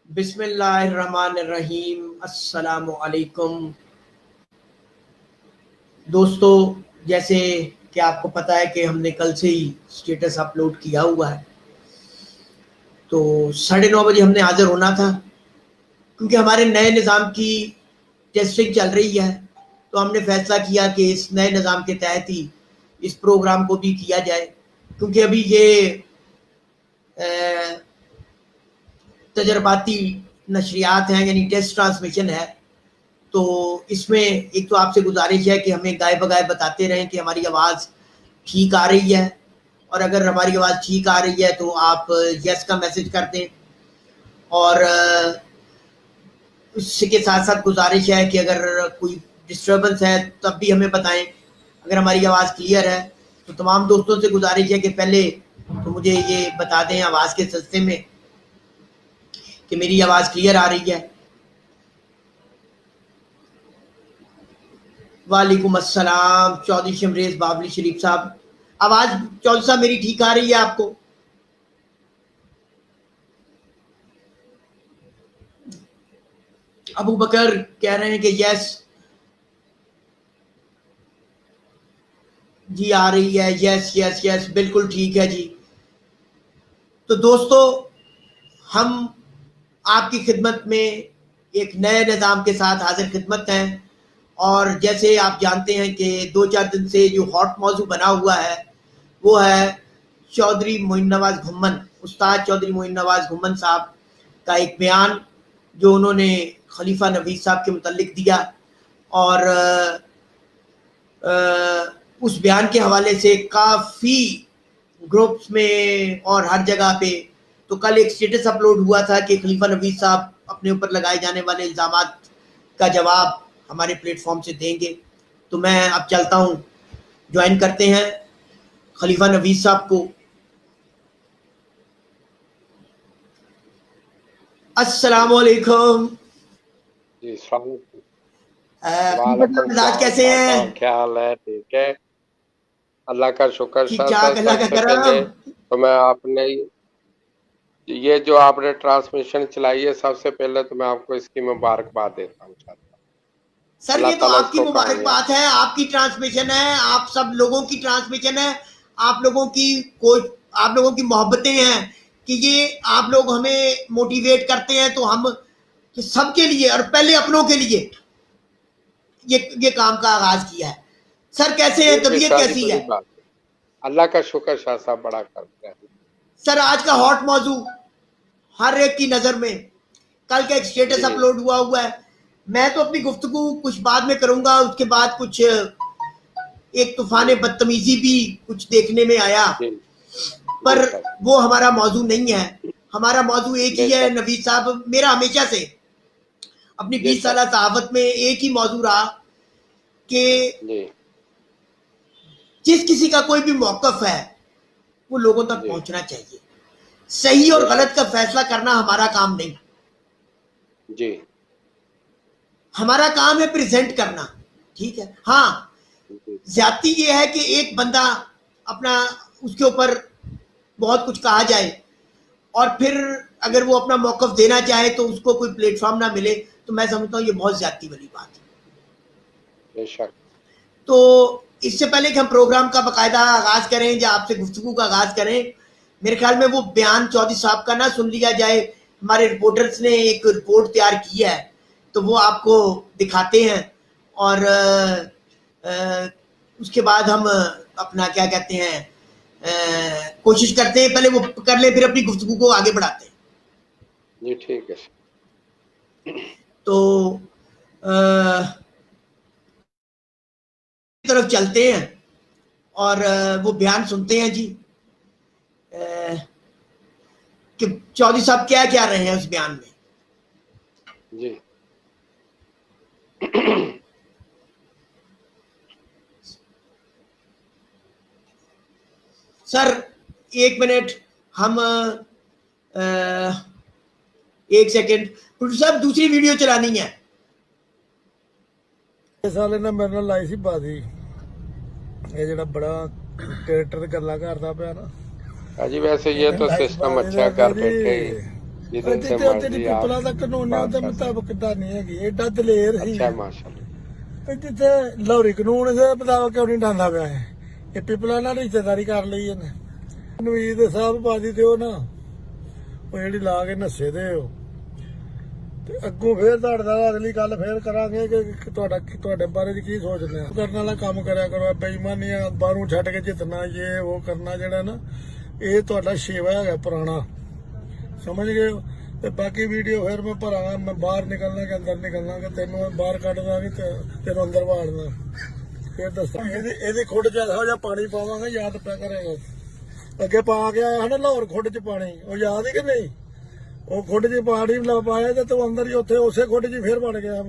बिस्मिल्लाहिर्रहमानिर्रहीम। अस्सलाम वालेकुम दोस्तों, जैसे कि आपको पता है कि हमने कल से ही स्टेटस अपलोड किया हुआ है, तो 9:30 बजे हमने हाजिर होना था क्योंकि हमारे नए निज़ाम की टेस्टिंग चल रही है। तो हमने फैसला किया कि इस नए निज़ाम के तहत ही इस प्रोग्राम को भी किया जाए, क्योंकि अभी ये तजर्बाती नशरियात हैं, यानी टेस्ट ट्रांसमिशन है। तो इसमें एक तो आपसे गुजारिश है कि हमें गाय बगाए बताते रहें कि हमारी आवाज़ ठीक आ रही है, और अगर हमारी आवाज़ ठीक आ रही है तो आप यस का मैसेज कर दें। और इसके साथ साथ गुजारिश है कि अगर कोई डिस्टर्बेंस है तब भी हमें बताएं। अगर हमारी आवाज़ क्लियर है तो तमाम दोस्तों से गुजारिश है कि पहले तो मुझे ये बता दें आवाज़ के सिलसिले में कि मेरी आवाज़ क्लियर आ रही है। वालेकुम अस्सलाम चौधरी शमरेज बाबली शरीफ साहब, आवाज़ चौधरी साहब मेरी ठीक आ रही है आपको? अबू बकर कह रहे हैं कि यस जी आ रही है, यस यस यस बिल्कुल ठीक है जी। तो दोस्तों, हम आपकी खिदमत में एक नए निज़ाम के साथ हाजिर खिदमत हैं। और जैसे आप जानते हैं कि 2-4 दिन से जो हॉट मौजू बना हुआ है वो है चौधरी मोइन नवाज घुम्मन, उस्ताद चौधरी मोइन नवाज घुम्मन साहब का एक बयान जो उन्होंने खलीफा नवीद साहब के मुतल्लिक दिया। और उस बयान के हवाले से काफ़ी ग्रुप्स में और हर जगह पे तो कल एक स्टेटस अपलोड हुआ था कि खलीफा नवीद साहब अपने ऊपर लगाए जाने वाले इल्ज़ामात का जवाब हमारे प्लेटफॉर्म से देंगे। तो मैं अब चलता हूँ, ज्वाइन करते हैं खलीफा नवीद साहब को। अस्सलाम वालेकुम। जी मिजाज कैसे हैं? क्या हाल है? ठीक है, अल्लाह का शुक्र। ठीक ठाक, अल्लाह का सबसे करम। पहले तो मैं आपने ये जो आपने ट्रांसमिशन चलाई है, सबसे पहले तो मैं आपको इसकी मुबारकबाद देता हूँ। सर अल्लाह ये तो ताला आपकी इसको मुबारकबाद है, आपकी ट्रांसमिशन है, आप सब लोगों की ट्रांसमिशन है, आप लोगों की कोई आप लोगों की मोहब्बतें हैं कि ये आप लोग हमें मोटिवेट करते हैं, तो हम कि सबके लिए और पहले अपनों के लिए ये काम का आगाज किया है। सर कैसे हैं, तबीयत कैसी है? अल्लाह का शुक्र, शाह साहब बड़ा करते हैं। सर आज का हॉट मौजू हर एक की नजर में, कल का एक स्टेटस अपलोड हुआ है। मैं तो अपनी गुफ्तगू कुछ बाद में करूंगा, उसके बाद कुछ एक तूफान बदतमीजी भी कुछ देखने में आया, पर वो हमारा मौजू नहीं है। हमारा मौजू एक ही है नवीद साहब, मेरा हमेशा से अपनी 20 साल सहाफत में एक ही मौजू रहा कि जिस किसी का कोई भी मौकफ है वो लोगों तक पहुंचना चाहिए। सही और गलत का फैसला करना हमारा काम नहीं जी, हमारा काम है प्रेजेंट करना। ठीक है, हाँ ज्यादती ये है कि एक बंदा अपना उसके ऊपर बहुत कुछ कहा जाए और फिर अगर वो अपना मौकफ देना चाहे तो उसको कोई प्लेटफॉर्म ना मिले, तो मैं समझता हूँ ये बहुत ज्यादती वाली बात है। तो इससे पहले कि हम प्रोग्राम का बाकायदा आगाज करें या आपसे गुफ्तगू का आगाज करें, मेरे ख्याल में वो बयान चौधरी साहब का ना सुन लिया जाए। हमारे रिपोर्टर्स ने एक रिपोर्ट तैयार की है, तो वो आपको दिखाते हैं और उसके बाद हम अपना क्या कहते हैं कोशिश करते हैं, पहले वो कर ले फिर अपनी गुफ्तगू को आगे बढ़ाते हैं। जी ठीक है। तो तरफ चलते हैं और वो बयान सुनते हैं जी कि चौधरी साहब क्या क्या रहे हैं उस बयान में। जी सर एक मिनट, हम एक सेकंड, प्रोड्यूसर साहब दूसरी वीडियो चलानी है। साल ने मेरे नाल लाई सी बाजी, ये जेड़ा बड़ा कैरेक्टर गल्ला करदा पिया ना। जी वैसे ये तो सिस्टम अच्छा कर बैठे जिधर से ਜਿੱਥੇ ਉੱਤੇ ਦੀ मर्जी ਪਿਪਲਾ आप ਦਾ ਕਾਨੂੰਨ बात ਉਹਦੇ कर सकते। ਮੁਤਾਬਕ ਤਾਂ ਨਹੀਂ ਹੈਗੀ, ਏਡਾ ਦਲੇਰ ਸੀ। अच्छा है माशाल्लाह। ਤੇ ਜਿੱਥੇ ਲਾਹੌਰੀ ਕਾਨੂੰਨ ਦੇ ਮੁਤਾਬਕ ਕਿਉਂ ਨਹੀਂ ਢਾਂਦਾ ਪਿਆ ਹੈ? ਇਹ ਪਿਪਲਾ ਨਾਲ ਰਿਸ਼ਤੇਦਾਰੀ ਕਰ ਲਈ ਇਹਨੇ। ਨਵੀਦ ਸਾਹਿਬ ਬਾਦੀ ਤੇ ਉਹ ਨਾ ਉਹ ਜਿਹੜੀ ਲਾ ਕੇ ਨੱਸੇ ਦੇ ਉਹ ਤੇ ਅੱਗੋਂ ਫੇਰ ਤੁਹਾਡੇ ਨਾਲ ਅਗਲੀ ਗੱਲ ਫੇਰ ਕਰਾਂਗੇ ਕਿ ਤੁਹਾਡੇ ਬਾਰੇ ਕੀ ਸੋਚਦੇ ਆ। ਕਰਨ ਵਾਲਾ ਕੰਮ ਕਰਿਆ ਕਰੋ, ਬੇਈਮਾਨੀਆਂ ਬਾਹਰੋਂ ਛੱਡ ਕੇ ਜਿੱਤਣਾ ਇਹ ਉਹ ਕਰਨਾ ਜਿਹੜਾ ਨਾ ਇਹ ਤੁਹਾਡਾ ਸ਼ੇਵਾ ਹੈਗਾ ਪੁਰਾਣਾ, ਸਮਝ ਗਏ ਹੋ? ਤੇ ਬਾਕੀ ਵੀਡੀਓ ਫਿਰ ਮੈਂ ਭਰਾਂਗਾ, ਮੈਂ ਬਾਹਰ ਨਿਕਲਣਾ ਕਿ ਅੰਦਰ ਨਿਕਲਣਾ ਕਿ ਤੈਨੂੰ ਬਾਹਰ ਕੱਢਦਾ ਕਿ ਤੈਨੂੰ ਅੰਦਰ ਵਾੜਨਾ, ਫਿਰ ਦੱਸਾਂ। ਇਹਦੀ ਖੁੱਡ ਚ ਇਹੋ ਜਿਹਾ ਪਾਣੀ ਪਾਵਾਂਗੇ, ਯਾਦ ਪਿਆ ਕਰੇਗਾ। ਅੱਗੇ ਪਾ ਕੇ ਆਇਆ ਹਨਾ ਲਾਹੌਰ ਖੁੱਡ ਚ ਪਾਣੀ, ਉਹ ਯਾਦ ਹੈ ਕਿ ਨਹੀਂ? ਉਹ ਖੁੱਡ ਚ ਪਾਣੀ ਪਾਇਆ ਤੇ ਤੂੰ ਅੰਦਰ ਹੀ ਉੱਥੇ ਉਸੇ ਖੁੱਡ ਚ ਫੇਰ ਵੜ ਗਿਆ।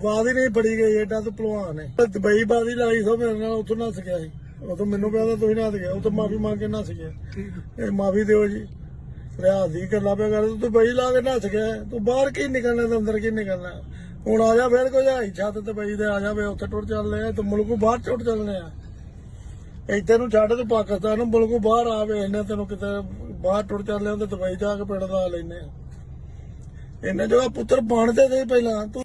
ਬਾਦ ਹੀ ਨਹੀਂ ਫੜੀ ਗਈ, ਏਡਾ ਤੂੰ ਭਲਵਾਨ ਹੈ। ਦੁਬਈ ਬਾਦੀ ਲਾਈ ਸੋ ਮੇਰੇ ਨਾਲ, ਉੱਥੋਂ ਨੱਸ ਗਿਆ ਸੀ। ਉਦੋਂ ਮੈਨੂੰ ਕਹਿੰਦਾ ਤੁਸੀਂ ਨੱਸ ਗਿਆ, ਉਹ ਤਾਂ ਮਾਫੀ ਮੰਗ ਕੇ ਨੱਸ ਗਿਆ। ਇਹ ਮਾਫੀ ਦਿਓ ਜੀ, ਰਿਆਜ਼ ਦੀ ਗੱਲਾਂ ਪਿਆ ਕਰ। ਤੂੰ ਬਈ ਲਾ ਕੇ ਨੱਸ ਗਿਆ, ਤੂੰ ਬਾਹਰ ਕੀ ਨਿਕਲਣਾ ਤੇ ਅੰਦਰ ਕੀ ਨਿਕਲਣਾ? ਹੁਣ ਆ ਜਾ ਫੇਰ ਕੋਈ ਹਾਈ ਛੱਤ ਤੇ ਬਈ ਦੇ ਆ ਜਾਵੇ, ਉੱਥੇ ਟੁੱਟ ਚੱਲਨੇ ਆ। ਤੂੰ ਮੁਲਕੋਂ ਬਾਹਰ ਟੁੱਟ ਚੱਲਨੇ ਆ। ਇੱਥੇ ਨੂੰ ਛੱਡ ਤੂੰ ਪਾਕਿਸਤਾਨ ਨੂੰ, ਮੁਲਕੋਂ ਬਾਹਰ ਆ ਵੇਖਨੇ ਤੈਨੂੰ ਕਿਤੇ ਬਾਹਰ ਟੁੱਟ ਚੱਲੇ ਤੇ ਦੁਬਈ ਜਾ ਕੇ ਪਿੰਡ ਲਾ ਲੈਨੇ ਆ। ਇਹਨੇ ਜੋ ਪੁੱਤਰ ਬਣਦੇ ਸੀ ਪਹਿਲਾਂ। ਤੂੰ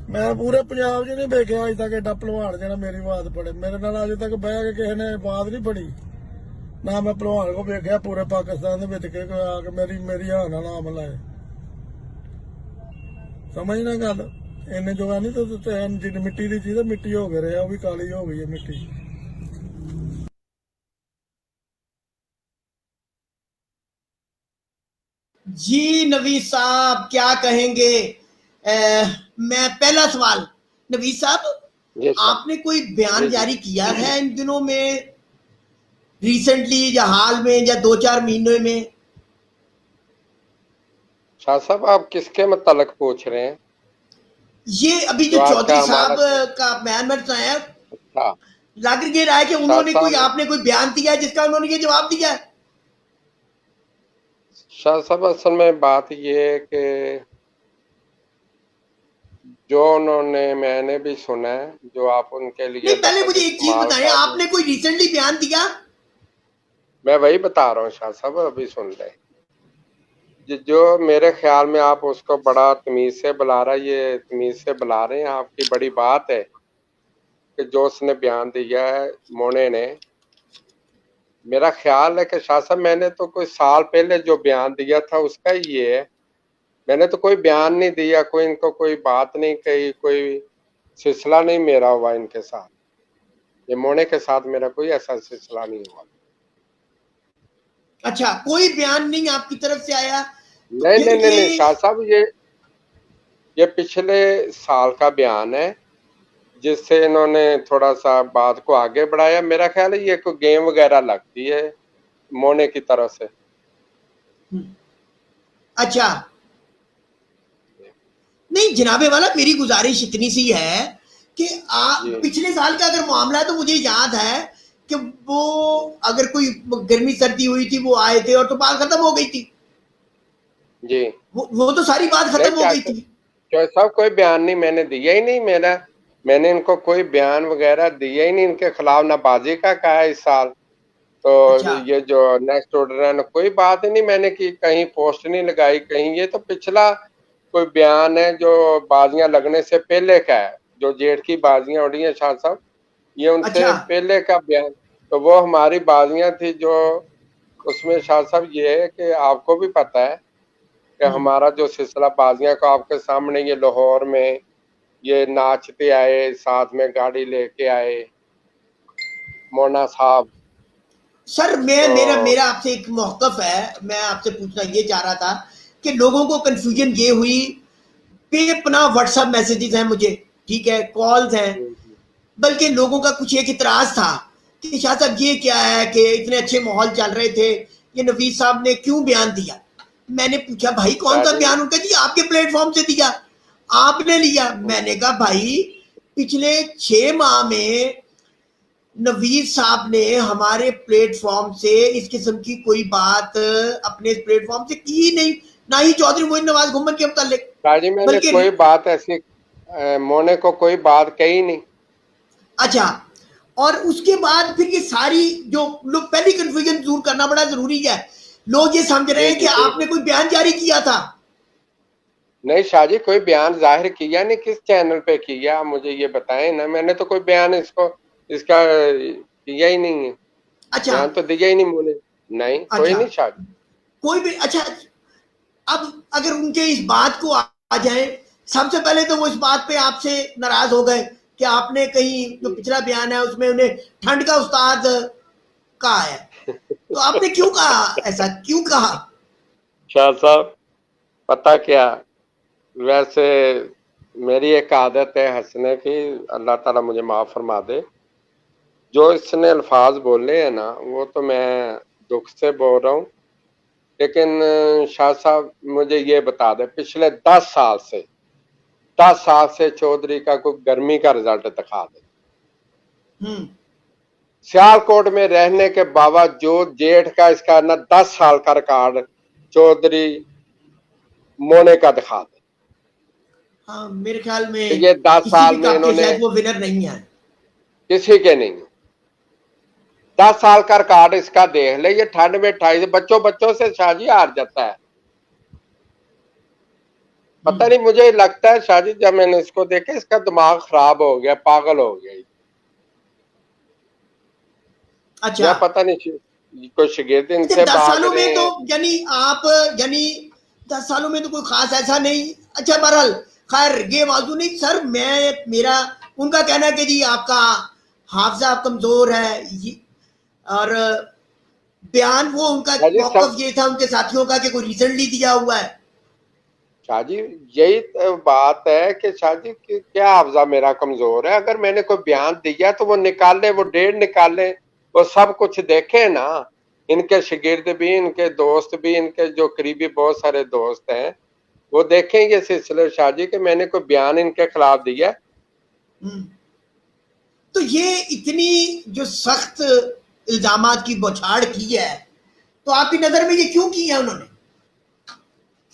ਮੈਂ ਪੂਰੇ ਪੰਜਾਬ 'ਚ ਨਹੀਂ ਵੇਖਿਆ ਅਜੇ ਤੱਕ ਏਡਾ ਭਲਵਾਨ ਜਿਹੜਾ ਮੇਰੀ ਬਾਤ ਪੜੇ। ਮੇਰੇ ਨਾਲ ਅਜੇ ਤੱਕ ਬਹਿ ਕੇ ਕਿਸੇ ਨੇ ਬਾਤ ਨਹੀਂ ਪੜੀ, ਨਾ ਮੈਂ ਭਲਵਾਨ ਕੋ ਵੇਖਿਆ ਪੂਰੇ ਪਾਕਿਸਤਾਨ ਦੇ ਵਿੱਚ ਕਿ ਕੋਈ ਆ ਕੇ ਮੇਰੀ ਹਾਂ ਨਾਲ ਨਾਮ ਲਾਏ। ਸਮਝ ਨਾ ਗੱਲ, ਇਹਨੇ ਜੋਗਾ ਨਹੀਂ ਤੇ ਜਿੰਨੀ ਮਿੱਟੀ ਦੀ ਚੀਜ਼ ਮਿੱਟੀ ਹੋ ਗਈ ਰਿਹਾ, ਉਹ ਵੀ ਕਾਲੀ ਹੋ ਗਈ ਹੈ ਮਿੱਟੀ। जी नवीद साहब क्या कहेंगे? मैं पहला सवाल, नवीद साहब जी सर। आपने कोई बयान जी। जारी किया है इन दिनों में, रिसेंटली या हाल में या 2-4 महीनों में? शाह साहब आप किसके मतलब पूछ रहे हैं? ये अभी जो जो चौधरी आपका साहब हमारा- का बयान में सुनाया, अच्छा, लग ये रहा है कि उन्होंने साहब- कोई आपने कोई बयान दिया है जिसका उन्होंने ये जवाब दिया है। शाह साहब असल में बात ये है कि जो उन्होंने, मैंने भी सुना है, जो आप उनके लिए नहीं, पहले मुझे एक चीज इस्तेमाल बताएं, कर रहे आपने कोई रिसेंटली बयान दिया? मैं वही बता रहा हूँ शाह साहब, अभी सुन रहे। जो मेरे ख्याल में आप उसको बड़ा तमीज से बुला रहा है, ये तमीज से बुला रहे हैं, आपकी बड़ी बात है कि जो उसने बयान दिया है मोने ने। मेरा ख्याल है कि शाह साहब मैंने तो कोई साल पहले जो बयान दिया था उसका ही ये है। मैंने तो कोई बयान नहीं दिया, कोई इनको कोई बात नहीं कही, कोई सिलसिला नहीं मेरा हुआ इनके साथ। ये मोने के साथ मेरा कोई ऐसा सिलसिला नहीं हुआ। अच्छा, कोई बयान नहीं आपकी तरफ से आया? नहीं नहीं नहीं नहीं शाह साहब, ये पिछले साल का बयान है जिससे इन्होंने थोड़ा सा बात को आगे बढ़ाया। मेरा ख्याल है ये कोई गेम वगैरह लगती है मोने की तरफ से। अच्छा, नहीं जनाबे वाला, मेरी गुजारिश इतनी सी है कि आप जी। पिछले साल का अगर मामला है तो मुझे याद है कि वो अगर कोई गर्मी सर्दी हुई थी वो आए थे और तो बात खत्म हो गई थी। जी, वो तो सारी बात खत्म हो गई थी। जो साहब कोई बयान नहीं मैंने दिया ही नहीं, मैंने इनको कोई बयान वगैरह दिया ही नहीं इनके खिलाफ, ना बाजी का कहा इस साल। तो अच्छा। ये जो नेक्स्ट ऑर्डर है ना, कोई बात ही नहीं मैंने की, कहीं पोस्ट नहीं लगाई कहीं। ये तो पिछला कोई बयान है जो बाजियां लगने से पहले का है, जो जेठ की बाजियां उड़ी हैं शाह साहब, ये उनसे अच्छा। पहले का बयान। तो वो हमारी बाजियां थी जो उसमें शाह साहब ये है कि आपको भी पता है कि हमारा जो सिलसिला बाजियां का आपके सामने, ये लाहौर में ये नाचते आए, साथ में गाड़ी लेके आए मोना साहब। सर मेरा आपसे एक मौकफ है, मैं आपसे पूछना ये चाह रहा था कि लोगों को कंफ्यूजन ये हुई, बेपनाह व्हाट्सएप मैसेजेस हैं मुझे, ठीक है, कॉल्स हैं, बल्कि लोगों का कुछ एक इतराज था कि शाह साहब ये क्या है कि इतने अच्छे माहौल चल रहे थे, ये नवीद साहब ने क्यों बयान दिया? मैंने पूछा भाई कौन सा बयान? उनका जी आपके प्लेटफॉर्म से दिया, आपने लिया। मैंने कहा भाई पिछले 6 माह में नवीद साहब ने हमारे प्लेटफॉर्म से इस किस्म की कोई बात अपने प्लेटफॉर्म से की नहीं, ना ही चौधरी मोइन नवाज घुम्मन के मुतालिक। काजी मैंने कोई बात ऐसी मोने को कोई बात कही नहीं। अच्छा, और उसके बाद फिर ये सारी जो लोग, पहली कंफ्यूजन दूर करना बड़ा जरूरी है लोग ये समझ रहे हैं कि आपने कोई बयान जारी किया था। नहीं शाह जी, कोई बयान जाहिर किया नहीं, किस चैनल पे किया आप मुझे ये बताएं ना। मैंने तो कोई बयान इसका किया ही नहीं है, अच्छा बयान तो दिया ही नहीं मुझे। नहीं कोई अच्छा, नहीं शाह जी। कोई भी, अच्छा अब अगर उनके इस बात को आ जाए, सबसे पहले तो वो इस बात पे आपसे नाराज हो गए कि आपने कहीं जो पिछला बयान है उसमें उन्हें ठंड का उस्ताद कहा है, तो आपने क्यों कहा, ऐसा क्यों कहा? शाह साहब पता क्या, वैसे मेरी एक आदत है हंसने की, अल्लाह ताला मुझे माफ फरमा दे। जो इसने अल्फाज बोले हैं ना, वो तो मैं दुख से बोल रहा हूँ, लेकिन शाह साहब मुझे ये बता दे, पिछले 10 साल से चौधरी का कोई गर्मी का रिजल्ट दिखा दे। सियालकोट में रहने के बावजूद जेठ का इसका ना 10 साल का रिकॉर्ड चौधरी मोने का दिखा दे। हाँ, मेरे ख्याल में ये 10 किसी साल भी में कप के इन्होंने शायद वो विनर नहीं है। किसी के नहीं, 10 साल का रिकॉर्ड इसका देख ले। ये ठंड में 28 बच्चों से शाहजी हार जाता है। पता नहीं, मुझे लगता है शाहजी जब मैंने इसको देखा इसका दिमाग खराब हो गया, पागल हो गया। अच्छा या पता नहीं कोई शिगिर्द अच्छा, इनसे 10 भाग सालों रहे में तो हैं। यानी 10 सालों में तो कोई खास ऐसा नहीं। अच्छा बहरहाल खैर ये मौजू नहीं सर, मेरा उनका कहना है कि जी आपका हाफजा कमजोर है और बयान वो उनका शाहजी मौकफ ये था उनके साथियों का कि कोई रिसेंटली दिया हुआ है। शाहजी यही तो बात है कि शाहजी क्या हाफजा मेरा कमजोर है? अगर मैंने कोई बयान दिया तो वो निकाले, वो डेट निकाले, वो सब कुछ देखे ना। इनके शिगिर्द भी, इनके दोस्त भी, इनके जो करीबी बहुत सारे दोस्त हैं वो देखेंगे सिलसिले शाहजी कि मैंने कोई बयान इनके खिलाफ दिया। तो ये इतनी जो सख्त इल्जामात की बौछार की है, तो आपकी नजर में ये क्यों की है उन्होंने?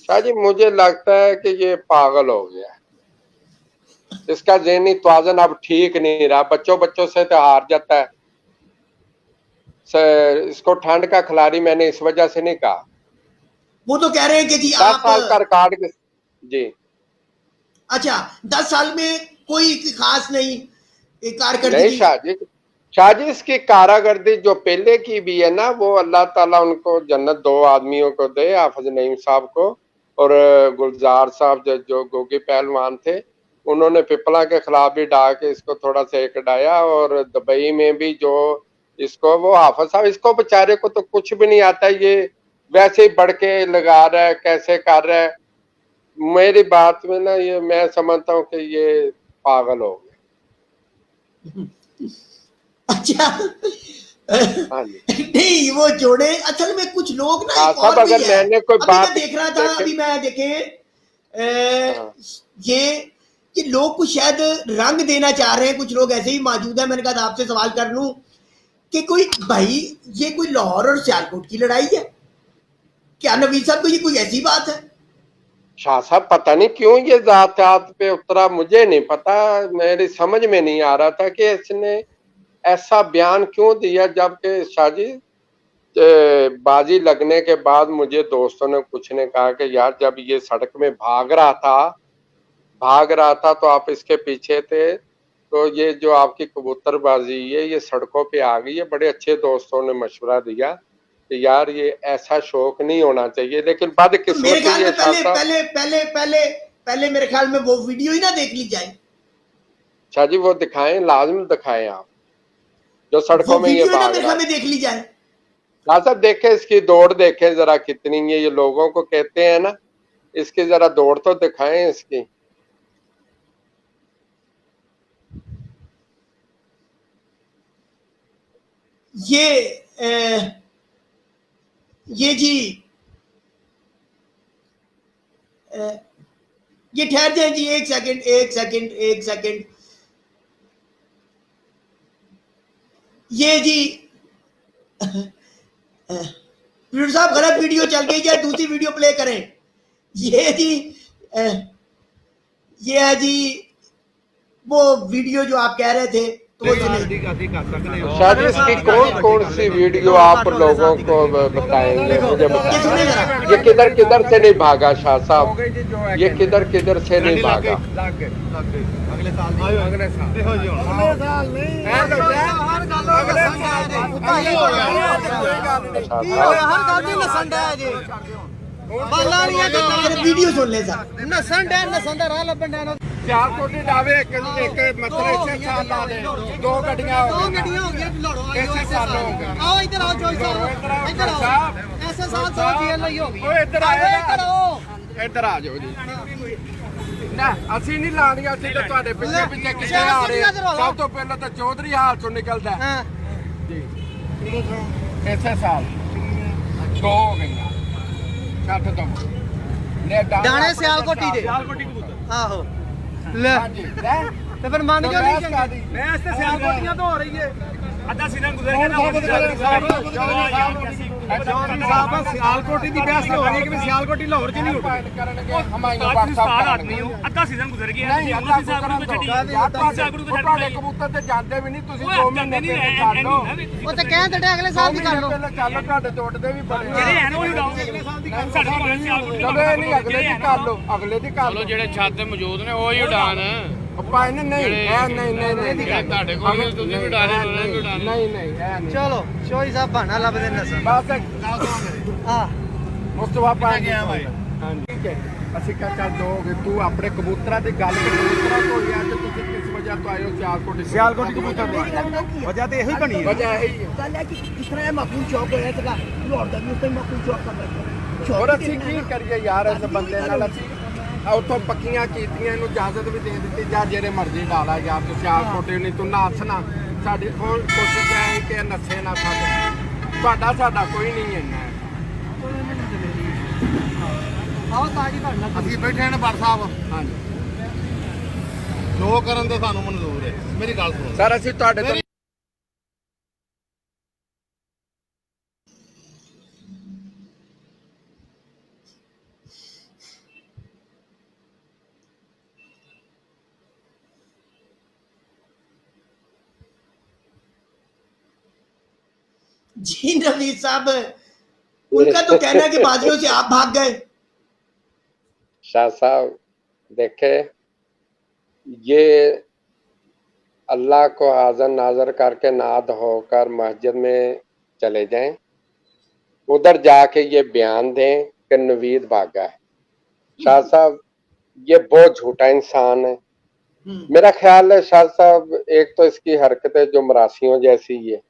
शाहजी मुझे लगता है कि ये पागल हो गया है, इसका ज़हनी तवाज़ुन अब ठीक नहीं रहा। बच्चों से तो हार जाता है। इसको ठंड का खिलाड़ी मैंने इस वजह से नहीं कहा। वो तो कह रहे हैं कि जी 10 साल का रिकॉर्ड जी। अच्छा 10 साल में कोई खास नहीं नहीं कारकर्दगी। शाहजी इसकी कारागर्दी जो पहले की भी है ना, वो अल्लाह ताला उनको जन्नत दो आदमियों को दे, हाफिज नईम साहब को और गुलजार साहब जो गोगी पहलवान थे, उन्होंने पिपला के खिलाफ भी डा के इसको थोड़ा सा एक डाया। और दुबई में भी जो इसको वो हाफिज साहब, इसको बेचारे को तो कुछ भी नहीं आता, ये वैसे ही बढ़ के लगा रहा है, कैसे कर रहा है। मेरी बात में ना ये मैं समझता हूँ कि ये पागल हो गए। अच्छा हाँ जी नहीं वो जोड़े असल में कुछ लोग ना एक सब और भी अगर है। मैंने कोई अभी बात मैं देख रहा था, अभी मैं देखे ये लोग कुछ शायद रंग देना चाह रहे हैं, कुछ लोग ऐसे ही मौजूद है। मैंने कहा आपसे सवाल कर लूं कि कोई भाई ये कोई लाहौर और सियालकोट की लड़ाई है क्या? नवीद साहब को ये कोई ऐसी बात है? शाह साहब पता नहीं क्यों ये जात पे उतरा, मुझे नहीं पता। मेरी समझ में नहीं आ रहा था कि इसने ऐसा बयान क्यों दिया, जबकि शाह जी बाजी लगने के बाद मुझे दोस्तों ने कुछ ने कहा कि यार जब ये सड़क में भाग रहा था तो आप इसके पीछे थे, तो ये जो आपकी कबूतरबाजी है ये सड़कों पे आ गई है। बड़े अच्छे दोस्तों ने मशवरा दिया कि यार ये ऐसा शौक नहीं होना चाहिए, लेकिन तो मेरे बदकिस्मती ख्याल है में शाह साहब। पहले मेरे ख्याल में वो वीडियो ही ना देख ली जाए। शाह जी वो दिखाएं, लाजम दिखाएं आप, जो वो सड़कों में ये वीडियो ही ना भाग मेरे रहा ख्याल में था। देख ली जाए। शाह साहब देखें, इसकी दौड़ देखें जरा कितनी है। ये लोगों को कहते हैं ना, इसकी जरा दौड़ तो दिखाएं इसकी। ये जी ये ठहर जाए जी, एक सेकंड। ये जी प्रोड्यूसर साहब गलत वीडियो चल गई है, दूसरी वीडियो प्ले करें। ये जी ये है जी वो वीडियो जो आप कह रहे थे तो वो सुने। शाह जी इसकी कौन कौन सी वीडियो आप लोगों को बताएंगे, मुझे ये बताएं। सुने जरा। ये किधर किधर से नहीं भागा शाह साहब, ये किधर किधर से नहीं भागा। मेरे वीडियो सुन ले सर। सियालकोटी डावे एक मतलब इसे साल ला दे, दो गड्डियां हो गई, कैसे साल हो गए। आओ इधर आओ चौधरी साहब, इधर आओ। ऐसे साल तो जेल नहीं होगी। ओए इधर आओ, आए इधर आओ। ਇੱਧਰ ਆ ਜਾਓ ਜੀ ਨਾ, ਅਸੀਂ ਨਹੀਂ ਲਾਣੀਆਂ, ਅਸੀਂ ਤਾਂ ਤੁਹਾਡੇ ਪਿੱਛੇ ਪਿੱਛੇ ਕਿੱਥੇ ਆ ਰਹੇ ਹਾਂ। ਸਭ ਤੋਂ ਪਹਿਲਾਂ ਤਾਂ ਚੌਧਰੀ ਹਾਲ ਚੋਂ ਨਿਕਲਦਾ ਹੈ ਹਾਂ ਜੀ। ਇਸੇ ਸਾਲ ਦੋ ਹੋ ਗਈਆਂ 60 ਤੋਂ ਨੇ ਦਾਣੇ ਸਿਆਲਕੋਟੀ ਦੇ ਆਹੋ ਲੈ ਹਾਂਜੀ ਲੈ ਤੇ ਫਿਰ ਮੰਨ ਕਿਉਂ ਨਹੀਂ ਚੰਗੇ ਮੈਂ ਇਸ ਤੇ ਸਿਆਲਕੋਟੀਆਂ ਤੋਂ ਹੋ ਰਹੀ ਹੈ। ਅੱਧਾ ਸੀਜ਼ਨ ਗੁਜ਼ਰ ਗਿਆ ਨਾ, ਸਿਆਲਕੋਟੀ ਦੀ ਬਹਿਸ ਹੋ ਰਹੀ ਹੈ ਕਿ ਸਿਆਲਕੋਟੀ ਲਾਹੌਰ ਚ ਨਹੀਂ ਉੱਠਦੀ। ਕਰਨਗੇ ਹਮਾਇਆਂ ਤੁਸੀਂ ਬਾਤ ਸਟਾਰ ਆਦਮੀ ਹੋ, ਅੱਧਾ ਸੀਜ਼ਨ ਗੁਜ਼ਰ ਗਿਆ। ਨਹੀਂ ਅੱਧਾ ਤੁਹਾਡੇ ਕਬੂਤਰ ਤੇ ਜਾਂਦੇ ਵੀ ਨਹੀਂ, ਤੁਸੀਂ 2 ਮਹੀਨੇ ਪਹਿਲੇ ਛੱਡ ਲਓ। ਉਹ ਤੇ ਕਹਿੰਦੇ ਤੇ ਅਗਲੇ ਸਾਲ ਦੀ ਕਰ ਲਓ। ਪਹਿਲਾਂ ਚੱਲ ਤੁਹਾਡੇ ਤੋਂ ਉੱਡਦੇ ਵੀ ਬੜੇ ਜਿਹੜੇ ਹੈ ਨਾ ਉਹ ਉਡਾਓਗੇ ਅਗਲੇ ਸਾਲ ਦੀ ਗੱਲ। ਸਾਡੇ ਕੋਲ ਸਿਆਲਕੋਟੀ ਚਲੋ ਇਹ ਨਹੀਂ ਅਗਲੇ ਦੀ ਕਰ ਲਓ, ਅਗਲੇ ਦੀ ਕਰ ਲਓ। ਜਿਹੜੇ ਛੱਤ ਮੌਜੂਦ ਨੇ ਉਹ ਹੀ ਉਡਾਨ। ਆਪਾਂ ਇਹ ਨਹੀਂ ਇਹ ਨਹੀਂ ਤੁਹਾਡੇ ਕੋਲ ਵੀ ਤੁਸੀਂ ਵੀ ਉਡਾਣੇ ਉਹਨਾਂ ਨੇ ਵੀ ਉਡਾਣੇ। ਨਹੀਂ ਨਹੀਂ ਇਹ ਨਹੀਂ ਚਲੋ ਸ਼ੋਈ ਸਾਹਿਬ ਬਹਾਨਾ ਲੱਭਦੇ ਨਸਲ ਬਸ ਆ ਮੁਸਤਫਾ ਪਾ ਗਿਆ ਭਾਈ। ਹਾਂਜੀ ਠੀਕ ਹੈ, ਅਸੀਂ ਕਾ ਚੱਲ ਦੋਗੇ। ਤੂੰ ਆਪਣੇ ਕਬੂਤਰਾਂ ਦੀ ਗੱਲ ਕਰ, ਕਬੂਤਰਾਂ ਤੋਂ ਯਾਰ ਕਿ ਤੁਸੀਂ ਕਿਸ ਵਜ੍ਹਾ ਤੋਂ ਆਏ ਹੋ ਸਿਆਲਕੋਟ ਕਬੂਤਰ ਤੋਂ। ਵਜ੍ਹਾ ਤੇ ਇਹੋ ਹੀ ਬਣੀ ਹੈ। ਵਜ੍ਹਾ ਇਹੀ ਹੈ। ਗੱਲ ਹੈ ਕਿ ਜਿਸ ਤਰ੍ਹਾਂ ਇਹ ਮਾਕੂਲ ਚੌਕ ਹੋਇਆ ਸੀਗਾ ਲਾਹੌਰ ਦਾ ਵੀ ਉਸ ਟਾਈਮ ਮਾਕੂਲ ਚੌਕ ਕਰਦਾ ਹੋਰ ਅਸੀਂ ਕੀ ਕਰੀਏ ਯਾਰ, ਇਸ ਬੰਦੇ ਨਾਲ ਅਸੀਂ ਉੱਥੋਂ ਪੱਕੀਆਂ ਕੀਤੀਆਂ, ਇਹਨੂੰ ਇਜਾਜ਼ਤ ਵੀ ਦੇ ਦਿੱਤੀ ਜਾ ਜਿਹੜੇ ਮਰਜ਼ੀ ਡਾਲਾ ਯਾਰ, ਤੂੰ ਸਿਆਲਕੋਟੇ ਨਹੀਂ, ਤੂੰ ਨੱਸ ਨਾ। ਸਾਡੀ ਕੋਲ ਕੋਸ਼ਿਸ਼ ਹੈ ਕਿ ਨੱਸੇ ਨਾ ਸਾਡੇ, ਸਾਡਾ ਕੋਈ ਨਹੀਂ ਇੰਨਾ ਹੈ। ਆਓ ਤਾਜੀ ਬਹਾਨਾ ਅਸੀਂ ਬੈਠੇ ਹਾਂ ਬੜ ਸਾਹਿਬ, ਹਾਂਜੀ ਜੋ ਕਰਨ ਦੇ ਸਾਨੂੰ ਮਨਜ਼ੂਰ ਹੈ। ਮੇਰੀ ਗੱਲ ਸੁਣੋ ਸਰ, ਅਸੀਂ ਤੁਹਾਡੇ ਤੋਂ जी नवीद साहब, उनका तो कहना है कि बादलों से आप भाग गए। शाह साहब देखे, ये अल्लाह को हाज़र नाज़र करके नाद होकर मस्जिद में चले जाएं, उधर जाके ये बयान दें कि नवीद भागा है। शाह साहब ये बहुत झूठा इंसान है। मेरा ख्याल है शाह साहब, एक तो इसकी हरकतें जो मरासियों जैसी है।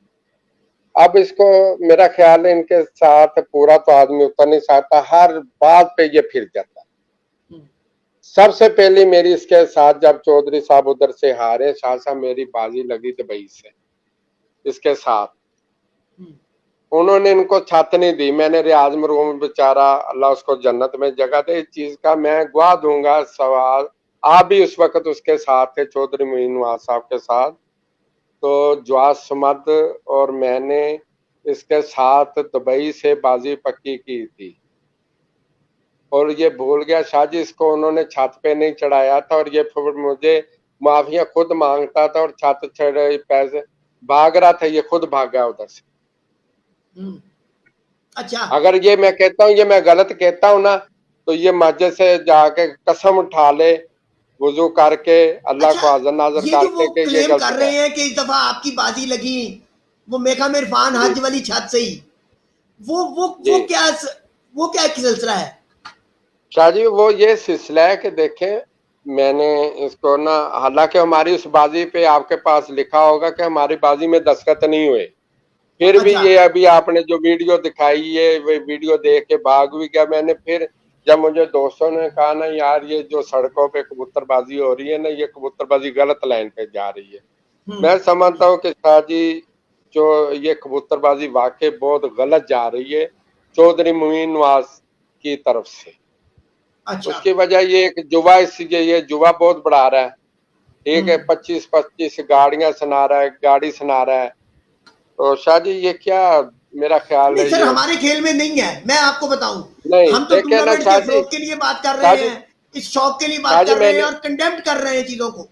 अब इसको मेरा ख्याल है इनके साथ पूरा तो आदमी उतर नहीं सकता, हर बात पे ये फिर जाता है। सबसे पहले मेरी इसके साथ जब चौधरी साहब उधर से हारे, शाह साहब मेरी बाजी लगी दुबई से इसके साथ, उन्होंने इनको छत नहीं दी। मैंने रियाज मरहूम बेचारा, अल्लाह उसको जन्नत में जगह दे, इस चीज का मैं गवाह दूंगा। सवाल आप भी उस वक्त उसके साथ थे, चौधरी मोइन नवाज साहब के साथ। तो जवाद समद और मैंने इसके साथ दुबई से बाजी पक्की की थी, और ये भूल गया शाह जी, इसको उन्होंने छत पे नहीं चढ़ाया था, और ये फिर मुझे माफिया खुद मांगता था, और छत चढ़े पैसे भाग रहा था, ये खुद भागा उधर से। अच्छा, अगर ये मैं कहता हूँ, ये मैं गलत कहता हूँ ना, तो ये मस्जिद से जाके कसम उठा ले, वुजू करके अल्लाह को हाज़र नाज़र ये जो वो करके कि ये क्लेम गलत कर है। रहे हैं कि इस दफा आपकी बाजी लगी वो मेका में इरफान हज वाली छत से ही, वो क्या एक सिलसिला है? शाह जी वो ये सिलसिला है कि देखें, मैंने इसको ना, हालांकि हमारी उस बाजी पे आपके पास लिखा होगा कि हमारी बाजी में दस्तखत नहीं हुए, फिर भी अच्छा। ये अभी आपने जो वीडियो दिखाई है, वो वीडियो देख के भाग भी गया। मैंने फिर जब मुझे दोस्तों ने कहा ना यार, ये जो सड़कों पे कबूतरबाजी हो रही है ना, ये कबूतरबाजी गलत लाइन पे जा रही है। मैं समझता हूँ कि शाह जी जो ये कबूतरबाजी वाकई बहुत गलत जा रही है चौधरी मोइन नवाज की तरफ से। अच्छा, उसकी वजह ये एक जुआ, ये जुआ बहुत बढ़ा रहा है। ठीक है, 25-25 गाड़ियां सुना रहा है, गाड़ी सुना रहा है। तो शाह जी ये क्या, मेरा ख्याल है नहीं सर, ये हमारे खेल में नहीं है। मैं आपको बताऊं, नहीं, हम तो देखें ना टूर्नामेंट शाह के जी, फ्लोप के लिए बात कर शाह रहे जी, हैं, इस शौक के लिए शाह बात जी कर रहे हैं मैंने- और कंडेम्ड कर रहे हैं चीजों को।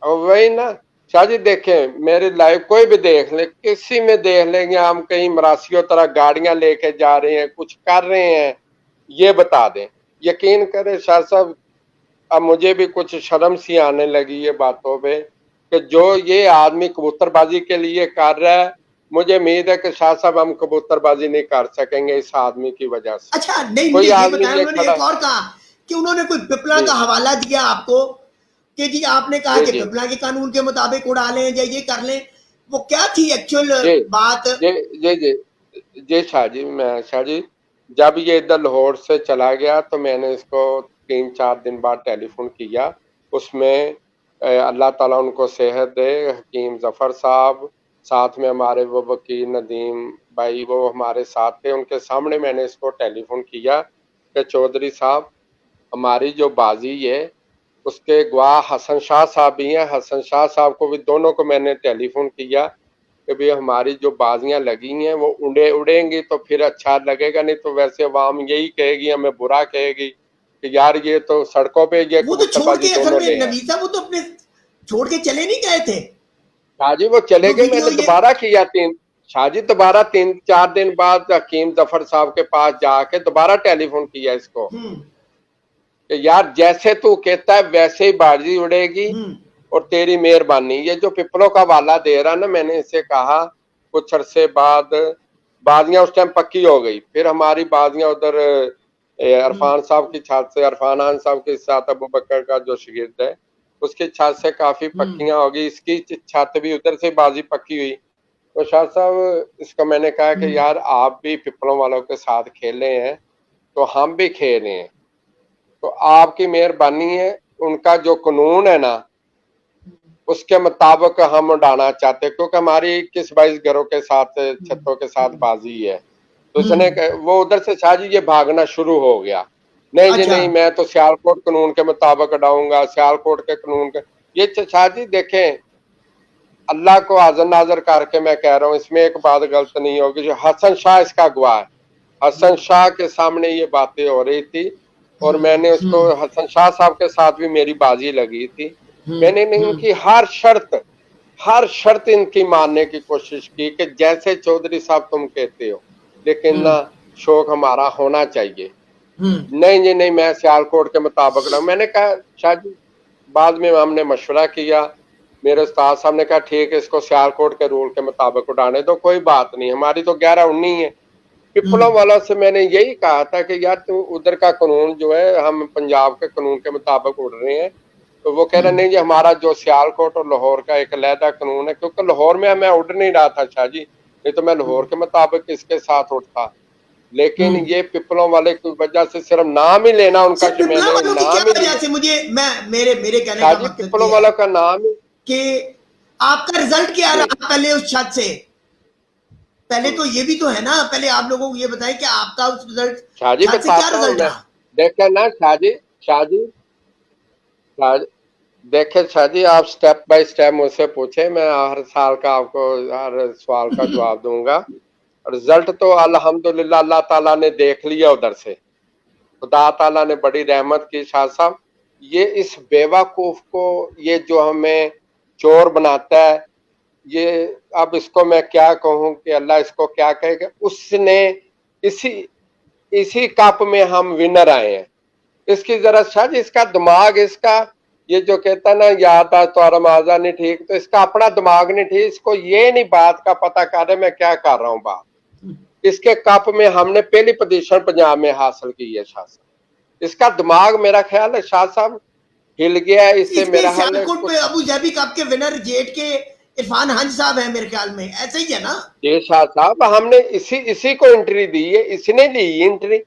और वही ना, शाह जी देखें, मेरी लाइफ कोई भी देख ले, किसी में देख लेंगे हम कहीं मरासियों तरह गाड़ियां लेके जा रहे हैं, कुछ कर रहे हैं, ये बता दें। यकीन करें शाह साहब, अब मुझे भी कुछ शर्म सी आने लगी है बातों पे कि जो ये आदमी कबूतरबाजी के लिए कर रहा है, मुझे उम्मीद है कि शाह साहब हम कबूतरबाजी नहीं कर सकेंगे इस आदमी की वजह से। अच्छा नहीं, कोई मुझे ये आदमी बताया, ये उन्होंने खड़ा एक और कहा कि उन्होंने कोई पिपला जी का हवाला दिया आपको कि जी आपने कहा जी कि जी पिपला के कानून के मुताबिक उड़ा लें या ये कर लें, वो क्या थी एक्चुअल जी बात? जी जी जी जी शाह जी, मैं शाह जी, जब ये इधर लाहौर से चला गया तो मैंने इसको 3-4 दिन बाद टेलीफोन किया। उसमें अल्लाह ताला उनको सेहत दे, हकीम जफर साहब, साथ में हमारे वो वकील नदीम भाई, वो हमारे साथ थे। उनके सामने मैंने इसको टेलीफोन किया कि चौधरी साहब, हमारी जो बाजी है उसके गवाह हसन शाह साहब भी हैं। हसन शाह साहब को भी, दोनों को मैंने टेलीफोन किया कि भाई हमारी जो बाजियां लगी हैं वो उड़ेंगी तो फिर अच्छा लगेगा, नहीं तो वैसे अवाम यही कहेगी, हमें बुरा कहेगी कि यार ये तो सड़कों पे ये वो तो छोड़ कबूतरबाजी के असल दोनों में ले आए। नबी साहब वो तो अपने छोड़ के चले नहीं गए थे शाह जी वो चले जो गए, वीडियो मैंने ये। दोबारा किया शाह जी दोबारा 3-4 दिन बाद हकीम जफर साहब के पास जाके दोबारा टेलीफोन किया इसको कि यार जैसे तू कहता है वैसे ही बाजी उड़ेगी और तेरी मेहरबानी। ये जो पिपलों का वाला दे रहा ना, मैंने इससे कहा कुछ अरसे बाद बाजियां उस टाइम पक्की हो गई, फिर हमारी बाजियां उधर अरफान साहब की छत से, अरफान खान साहब के साथ अबू बकर का जो शागिर्द है उसकी छत से काफी पक्कियां हो गई, इसकी छत भी उधर से बाजी पक्की हुई। तो शाह साहब इसको मैंने कहा कि यार आप भी पिपलों वालों के साथ खेले हैं तो हम भी खेले हैं, तो आपकी मेहरबानी है, उनका जो कानून है ना उसके मुताबिक हम उड़ाना चाहते हैं, क्योंकि हमारी 21-22 घरों के साथ, छतों के साथ बाजी है। तो उसने वो उधर से शाह जी ये भागना शुरू हो गया, नहीं जी अच्छा नहीं, मैं तो सियालकोट कानून के मुताबिक उड़ाऊंगा, सियालकोट के कानून के। ये शाह जी देखें, अल्लाह को हाजिर नाजर करके मैं कह रहा हूँ, इसमें एक बात गलत नहीं होगी। जो हसन शाह इसका गवाह है, हसन शाह के सामने ये बातें हो रही थी और मैंने उसको, हसन शाह साहब के साथ भी मेरी बाजी लगी थी, मैंने इनकी हर शर्त इनकी मानने की कोशिश की कि जैसे चौधरी साहब तुम कहते हो, लेकिन ना शौक हमारा होना चाहिए। नहीं जी नहीं, मैं सियालकोट के मुताबिक ना। मैंने कहा शाह जी, बाद में हमने मशवरा किया, मेरे उस्ताद साहब ने कहा ठीक है, इसको सियालकोट के रूल के मुताबिक उड़ाने दो, कोई बात नहीं, हमारी तो 11-19 है। पिपलों वालों से मैंने यही कहा था कि यार तू उधर का कानून जो है, हम पंजाब के कानून के मुताबिक उड़ रहे हैं। तो वो कह रहा नहीं जी, हमारा जो सियालकोट और लाहौर का एक अलहदा कानून है, क्योंकि लाहौर में मैं उड़ नहीं रहा था शाह जी, नहीं तो मैं लाहौर के मुताबिक इसके साथ उड़ता। लेकिन ये पिपलों वाले की वजह से सिर्फ नाम ही लेना उनका, सिर्फ पिपला मैंने वालों की क्या नाम ही वजह लिया से? मुझे मेरे कहने शाह का जी, मकसद पिपलों ये है वालों का नाम ही कि आपका रिजल्ट क्या जी। रहा पहले उस छत से? पहले तो ये भी तो है ना, पहले आप लोगों को ये बताएं कि आपका उस रिजल्ट शाह जी छत से क्या बताता हूँ रिजल्ट मैं, रहा? देखे ना शाह जी, देखे शाह जी, आप स्टेप बाय स्टेप मुझसे पूछे, मैं हर साल का आपको हर सवाल का जवाब दूंगा। रिजल्ट तो अल्हम्दुलिल्लाह अल्लाह ताला ने देख लिया उधर से, खुदा ताला ने बड़ी रहमत की। शाह साहब, ये इस बेवकूफ को, ये जो हमें चोर बनाता है, ये अब इसको मैं क्या कहूँ कि अल्लाह इसको क्या कहेगा। उसने इसी इसी कप में हम विनर आए हैं। इसकी जरा शाह जी, इसका दिमाग, इसका ये जो कहता ना याद आ तो आरामाजा नहीं ठीक, तो इसका अपना दिमाग नहीं ठीक, इसको ये नहीं बात का पता कर रहे मैं क्या कर रहा हूँ बात। इसके कप में हमने पहली पोजीशन पंजाब में हासिल की है शाह साहब। इसका दिमाग मेरा ख्याल है शाह साहब हिल गया है, इससे इसमें मेरा हाल है सियालकोट पे अबू धाबी कप के विनर जेट के इरफान हंज साहब हैं मेरे ख्याल में, ऐसे ही है ना? जी शाह साहब, हमने इसी को एंट्री दी है, इसने ली एंट्री।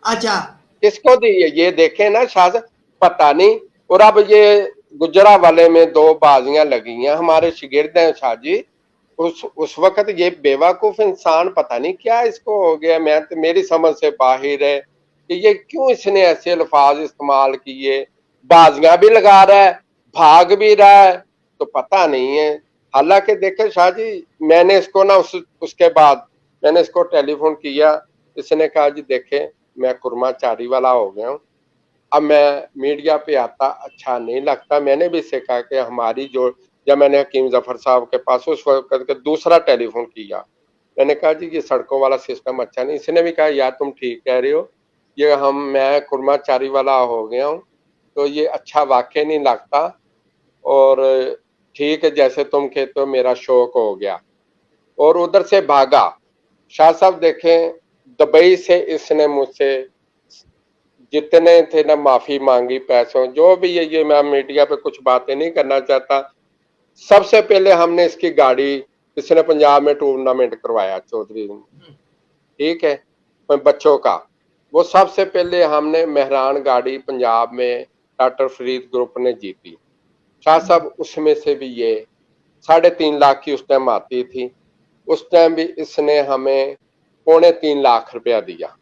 अच्छा किसको दी है ये देखें ना शाह साहब, पता नहीं। और अब ये गुजरा वाले में 2 बाजियां लगी हैं, हमारे शागिर्द हैं शाह जी। उस वक्त ये बेवकूफ इंसान पता नहीं क्या इसको हो गया, मेरी समझ से बाहर है कि ये क्यों इसने ऐसे अल्फाज इस्तेमाल किए। बाजियां भी लगा रहा है, भाग भी रहा है, तो पता नहीं है। हालांकि देखे शाह जी, मैंने इसको ना उसके बाद मैंने इसको टेलीफोन किया, इसने कहा जी देखे मैं कुर्माचारी वाला हो गया हूँ, अब मैं मीडिया पे आता अच्छा नहीं लगता। मैंने भी इससे कहा कि हमारी जो जब मैंने हकीम जफर साहब के पास उस वक्त के दूसरा टेलीफोन किया, मैंने कहा जी ये सड़कों वाला सिस्टम अच्छा नहीं। इसने भी कहा यार तुम ठीक कह रहे हो, ये मैं कुर्माचारी वाला हो गया हूँ, तो ये अच्छा वाकई नहीं लगता, और ठीक है जैसे तुम कहते हो मेरा शौक हो गया, और उधर से भागा। शाह साहब देखें, दुबई से इसने मुझसे जितने थे ना माफी मांगी, पैसों जो भी ये मैं मीडिया पे कुछ बातें नहीं करना चाहता। सबसे पहले हमने इसकी गाड़ी, इसने पंजाब में टूर्नामेंट करवाया चौधरी, ठीक है, बच्चों का, वो सबसे पहले हमने मेहरान गाड़ी पंजाब में डॉक्टर फरीद ग्रुप ने जीती। शाह साहब उसमें से भी ये 3.5 लाख की उस टाइम आती थी, उस टाइम भी इसने हमें 2.25 लाख रुपया दिया,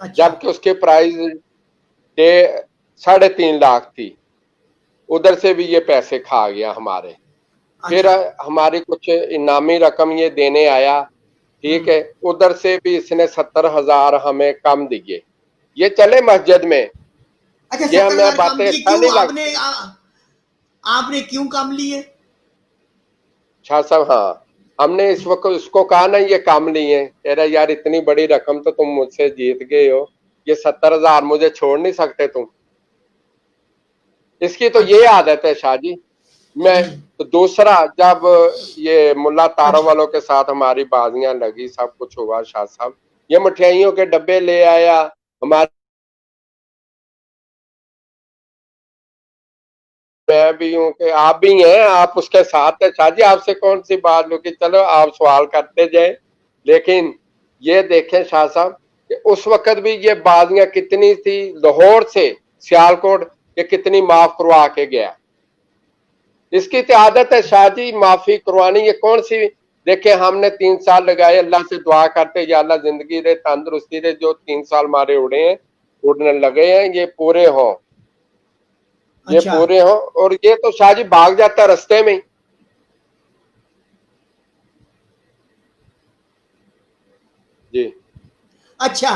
अच्छा जबकि उसके प्राइस 3.5 लाख थी। उधर से भी ये पैसे खा गया हमारे। फिर हमारी कुछ इनामी रकम ये देने आया, ठीक है, उधर से भी इसने 70,000 हमें कम दिए। ये चले मस्जिद में, अच्छा ये हमें 70,000 बातें कम लिए अच्छा नहीं क्यों? लगती। आपने क्यों कम लिए? शाह साहब हाँ, हमने इस वक्त उसको कहा ना ये कम लिए, कह रहा यार इतनी बड़ी रकम तो तुम मुझसे जीत गए हो, ये 70,000 मुझे छोड़ नहीं सकते तुम। इसकी तो ये आदत है शाह जी। मैं तो दूसरा, जब ये मुल्ला तारा वालों के साथ हमारी बाजियां लगी, सब कुछ हुआ शाह साहब, ये मिठाइयों के डब्बे ले आया हमारे, मैं भी हूँ कि आप भी हैं, आप उसके साथ है शाह जी, आपसे कौन सी बात होगी, चलो आप सवाल करते जाए। लेकिन ये देखें शाह साहब कि उस वक्त भी ये बाजियां कितनी थी, लाहौर से सियालकोट ये कितनी माफ करवा के गया। इसकी तो आदत है शाह जी माफी करवानी, ये कौन सी, देखे हमने 3 साल लगाए, अल्लाह से दुआ करते या अल्लाह जिंदगी दे, तंदुरुस्ती दे, जो 3 साल हमारे उड़े हैं, उड़ने लगे हैं, ये पूरे हों, ये अच्छा। पूरे हों। और ये तो शाह जी भाग जाता है रास्ते में। जी अच्छा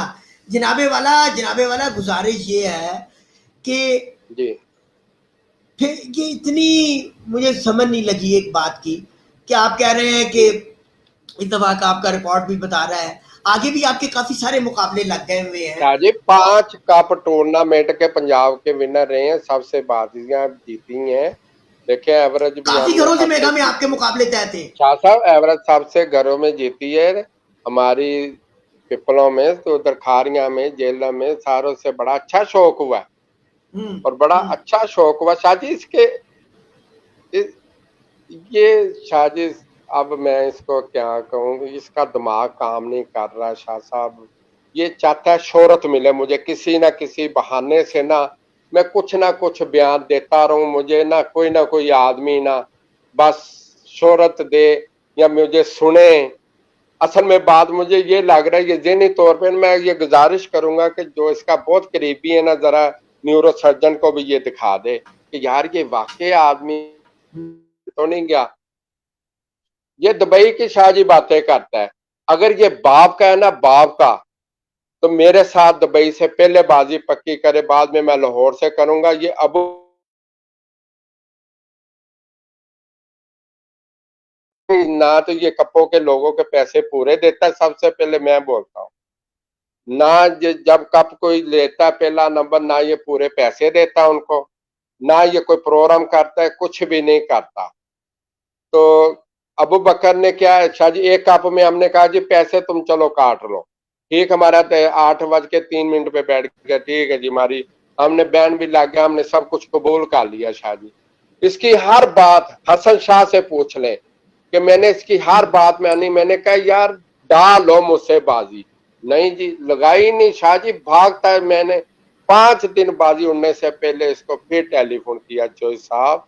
जनाबे वाला गुजारिश ये है कि जी फिर ये इतनी मुझे समझ नहीं लगी एक बात की कि आप कह रहे हैं कि इस दफा का आपका रिकॉर्ड भी बता रहा है, आगे भी आपके काफी सारे मुकाबले लग गए हुए हैं। शाह जी 5 कप टूर्नामेंट के पंजाब के विनर रहे हैं, सबसे बाजियां जीती हैं। देखें एवरेज भी काफी घरों से मेगा में आपके मुकाबले तय थे। शाह साहब एवरेज सबसे घरों में जीती है हमारी पिपलों में, तो उधर खारियां में, जेलों में, सारों से बड़ा अच्छा शौक हुआ और बड़ा अच्छा शौक हुआ शाह जी। ये शाह जी अब मैं इसको क्या कहूँ, इसका दिमाग काम नहीं कर रहा शाह साहब। ये चाहता है शोहरत मिले मुझे, किसी ना किसी बहाने से ना मैं कुछ ना कुछ बयान देता रहूं, मुझे ना कोई आदमी ना बस शोहरत दे या मुझे सुने। असल में बात मुझे ये लग रहा है, ये ज़हनी तौर पे मैं ये गुजारिश करूंगा कि जो इसका बहुत करीबी है ना, जरा न्यूरो सर्जन को भी ये दिखा दे कि यार ये वाकई आदमी तो नहीं गया, ये दुबई की शाह जी बातें करता है। अगर ये बाप का है ना, बाप का, तो मेरे साथ दुबई से पहले बाजी पक्की करे, बाद में मैं लाहौर से करूंगा। ये अबू ना तो ये कप्पो के लोगों के पैसे पूरे देता है, सबसे पहले मैं बोलता हूँ ना, जब कप कोई लेता है पहला नंबर, ना ये पूरे पैसे देता उनको, ना ये कोई प्रोग्राम करता है, कुछ भी नहीं करता। तो अबू बकर ने क्या शाह जी, एक कप में हमने कहा जी पैसे तुम चलो काट लो, ठीक, हमारा 8:03 पे बैठ गया, ठीक है जी, हमारी हमने बैन भी लग गया, हमने सब कुछ कबूल कर लिया शाह जी। इसकी हर बात हसन शाह से पूछ ले कि मैंने इसकी हर बात में नहीं, मैंने कहा यार डालो मुझसे बाजी, नहीं जी लगाई नहीं शाह जी, भागता है। मैंने 5 दिन बाजी उड़ने से पहले इसको फिर टेलीफोन किया, जोई साहब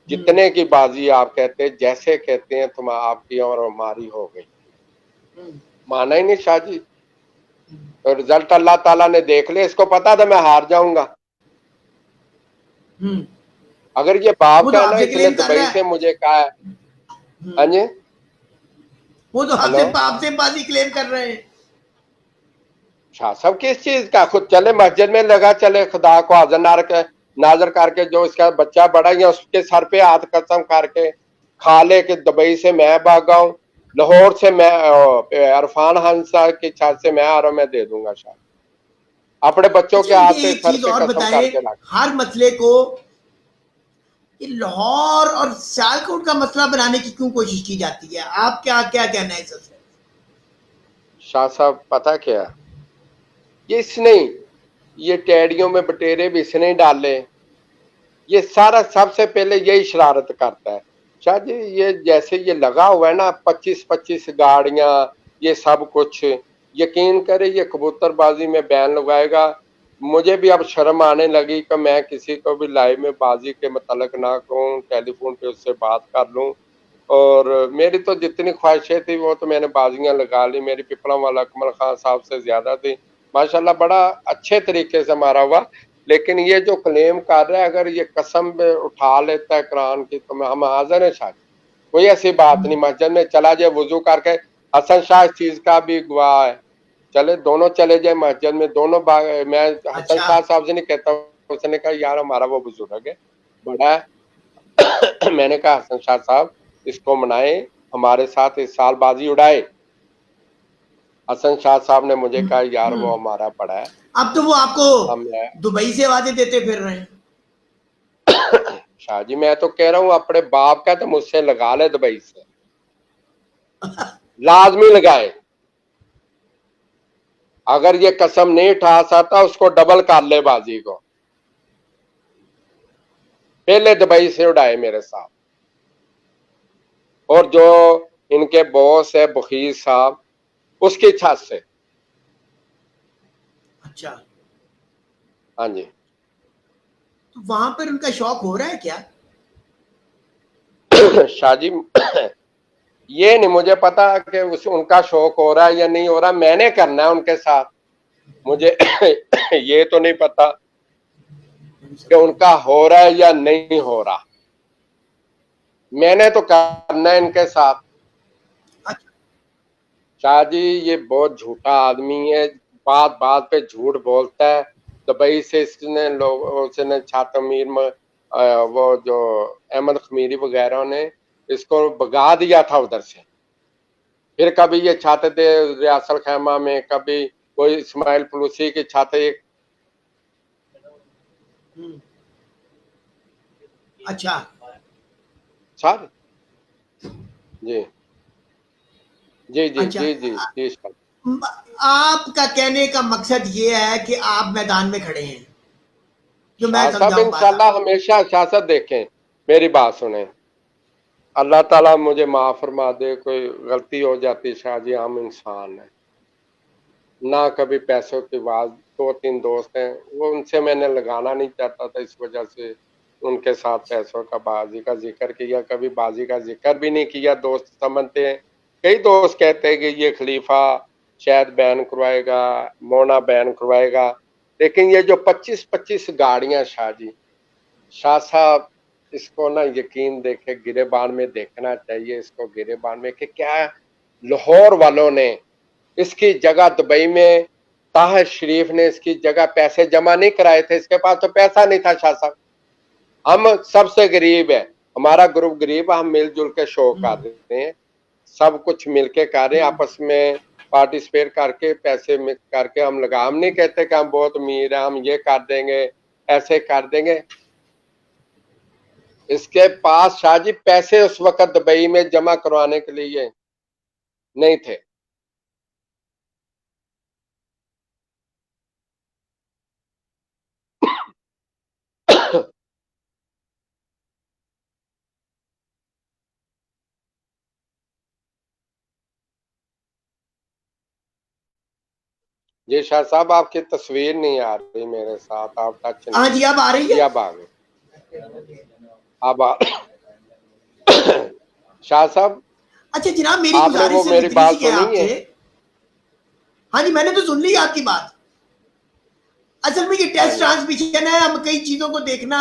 जितने की बाजी आप कहते हैं, जैसे कहते हैं तुम आपकी और हमारी हो गई, माना ही नहीं शाह जी। तो रिजल्ट अल्लाह ताला ने देख लिया, इसको पता था मैं हार जाऊंगा। अगर ये बाप का ना, इसने दुबई से मुझे कहा है, हाँ जी, वो तो आपसे बाजी क्लेम कर रहे हैं। शाह साहब किस चीज का, खुद चले मस्जिद में लगा, चले खुदा को हाजिर नार नाजर करके जो इसका बच्चा बड़ा ही है उसके सर पे हाथ कसम करके खा ले कि दुबई से मैं भागा हूँ, लाहौर से मैं इरफान हंसा की छत से मैं आ रहा हूँ, मैं दे दूंगा शायद अपने बच्चों के अच्छा हाथ मुझे पे एक सर चीज पे और कसम बताएं, करके रख। हर मसले को ये लाहौर और सियालकोट का मसला बनाने की क्यों कोशिश की जाती है? आप क्या क्या कहना है इससे? शाह साहब पता क्या ये इसने ये टेडियों में बटेरे भी इसने ही डाले, ये सारा सबसे पहले यही शरारत करता है शाह जी। ये जैसे ये लगा हुआ है ना 25-25 गाड़ियां ये सब कुछ, यकीन करे ये कबूतरबाजी में बैन लगाएगा। मुझे भी अब शर्म आने लगी कि मैं किसी को भी लाइव में बाजी के मतलब ना कहूँ, टेलीफोन पे उससे बात कर लूँ। और मेरी तो जितनी ख्वाहिशें थी वो तो मैंने बाजियां लगा ली, मेरी पिपला वाला अकमल खान साहब से ज्यादा थी माशाल्लाह, बड़ा अच्छे तरीके से मारा हुआ। लेकिन ये जो क्लेम कर रहा है अगर ये कसम उठा लेता है कुरान की तो हम हाजिर हैं शायद, कोई ऐसी बात नहीं, मस्जिद में चला जाए वजू करके, हसन शाह इस चीज का भी गवाह है, चले दोनों चले जाए मस्जिद में दोनों मैं हसन अच्छा शाह साहब से नहीं कहता, उसने कहा यार हमारा वो बुजुर्ग है बड़ा है मैंने कहा हसन शाह साहब इसको मनाए, हमारे साथ इस साल बाजी उड़ाए। हसन शाह साहब ने मुझे कहा यार वो हमारा बड़ा है। अब तो वो आपको हम दुबई से वादे देते फिर रहे हैं। शाह जी मैं तो कह रहा हूँ अपने बाप का तो मुझसे लगा ले दुबई से, लाजमी लगाए। अगर ये कसम नहीं उठा सकता उसको डबल कर ले बाजी को, पहले दुबई से उड़ाए मेरे साथ। और जो इनके बॉस है बखीर साहब उसकी छत से। अच्छा हाँ जी तो वहां पर उनका शौक हो रहा है क्या? शाह जी ये नहीं मुझे पता कि उनका शौक हो रहा है या नहीं हो रहा, मैंने करना है उनके साथ, मुझे ये तो नहीं पता कि उनका हो रहा है या नहीं हो रहा, मैंने तो करना है इनके साथ। शाह जी ये बहुत झूठा आदमी है, बात बात पे झूठ बोलता है। दुबई से इसने लोगों ने छातमीर में वो जो अहमद खमीरी वगैरह ने इसको भगा दिया था उधर से, फिर कभी ये छाते थे रियासल खैमा में, कभी कोई इस्माइल फलूसी के छाते। अच्छा सर जी जी जी अच्छा जी जी जी सर। आपका कहने का मकसद ये है कि आप मैदान में खड़े हैं, जो मैं शाह साहब समझाऊं बात इंशाल्लाह हमेशा सियासत देखें, मेरी बात सुने, अल्लाह ताला मुझे माफ फरमा दे, कोई गलती हो जाती शाह जी, हम इंसान हैं ना, कभी पैसों की बात। 2-3 दोस्त हैं वो उनसे मैंने लगाना नहीं चाहता था, इस वजह से उनके साथ पैसों का बाजी का जिक्र किया, कभी बाजी का जिक्र भी नहीं किया। दोस्त समझते हैं, कई दोस्त कहते हैं कि ये खलीफा शायद बैन करवाएगा, मोना बैन करवाएगा, लेकिन ये जो 25-25 गाड़ियां शाह जी, शाह साहब इसको ना यकीन देखे गिरेबान में देखना चाहिए, इसको गिरेबान में कि क्या लाहौर वालों ने इसकी जगह दुबई में ताहिर शरीफ ने इसकी जगह पैसे जमा नहीं कराए थे, इसके पास तो पैसा नहीं था शाह साहब। हम सबसे गरीब है, हमारा ग्रुप गरीब, हम मिलजुल के शो कर देते हैं, सब कुछ मिलके कर रहे हैं, आपस में पार्टिसिपेट करके पैसे मिक्स करके हम लगा, हम नहीं कहते कि हम बहुत अमीर हैं, हम ये कर देंगे ऐसे कर देंगे। इसके पास शाह जी पैसे उस वक्त दुबई में जमा करवाने के लिए नहीं थे। जी शाह साहब आपकी तस्वीर नहीं आ रही मेरे साथ, आप टच हाँ नहीं, जी अब आ रही जी है। अब आ गए, अब आ शाह साहब अच्छा जनाब मेरी आपने वो गुजारिश मेरी इतनी बात सी है सुनी है? आपसे। हाँ जी मैंने तो सुन ली आपकी बात। असल में ये टेस्ट ट्रांसमिशन है, हम कई चीजों को देखना,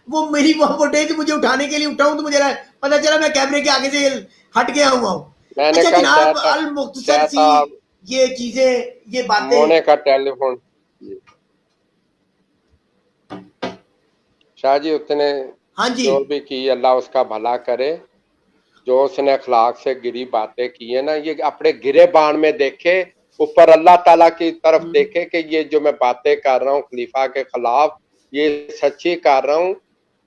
वो मेरी वो फुटेज मुझे उठाने के लिए उठाऊं तो मुझे पता चला मैं कैमरे के आगे से हट गया हुआ हूँ। मैंने अच्छा कहा जनाब अल मुख्तसर सी ये चीजें ये बातें मोने का टेलीफोन शाह जी उसने हाँ जी जो भी की अल्लाह उसका भला करे, जो उसने अखलाक से गिरी बातें की है ना, ये अपने गिरे बाण में देखे, ऊपर अल्लाह ताला की तरफ देखे कि ये जो मैं बातें कर रहा हूँ खलीफा के खिलाफ ये सच्ची कर रहा हूँ।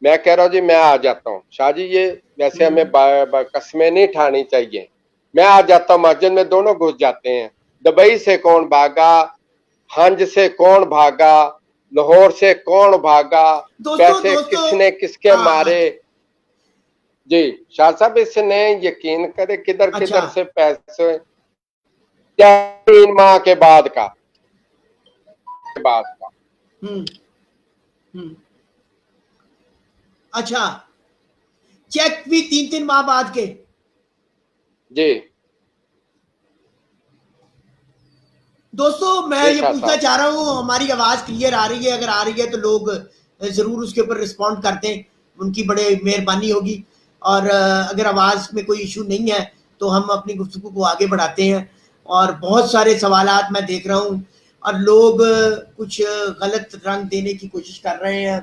मैं कह रहा हूँ जी मैं आ जाता हूँ। शाह जी ये वैसे हमें कस्में नहीं ठानी चाहिए। मैं आ जाता हूँ मस्जिद में, दोनों घुस जाते हैं। दुबई से कौन भागा, हंज से कौन भागा, लाहौर से कौन भागा, दोस्तों पैसे दोस्तों किसने किसके हाँ हाँ मारे। जी शाह साहब इसने यकीन करे किधर अच्छा किधर से पैसे, 3 माह के बाद का हम्म हम्म अच्छा चेक भी 3-3 माह बाद के। जी दोस्तों मैं जी ये शाह पूछना साहब। चाह रहा हूँ, हमारी आवाज क्लियर आ रही है? अगर आ रही है तो लोग जरूर उसके ऊपर रिस्पॉन्ड करते हैं, उनकी बड़े मेहरबानी होगी। और अगर आवाज में कोई इशू नहीं है तो हम अपनी गुफ्तगू को आगे बढ़ाते हैं। और बहुत सारे सवालात मैं देख रहा हूँ और लोग कुछ गलत रंग देने की कोशिश कर रहे हैं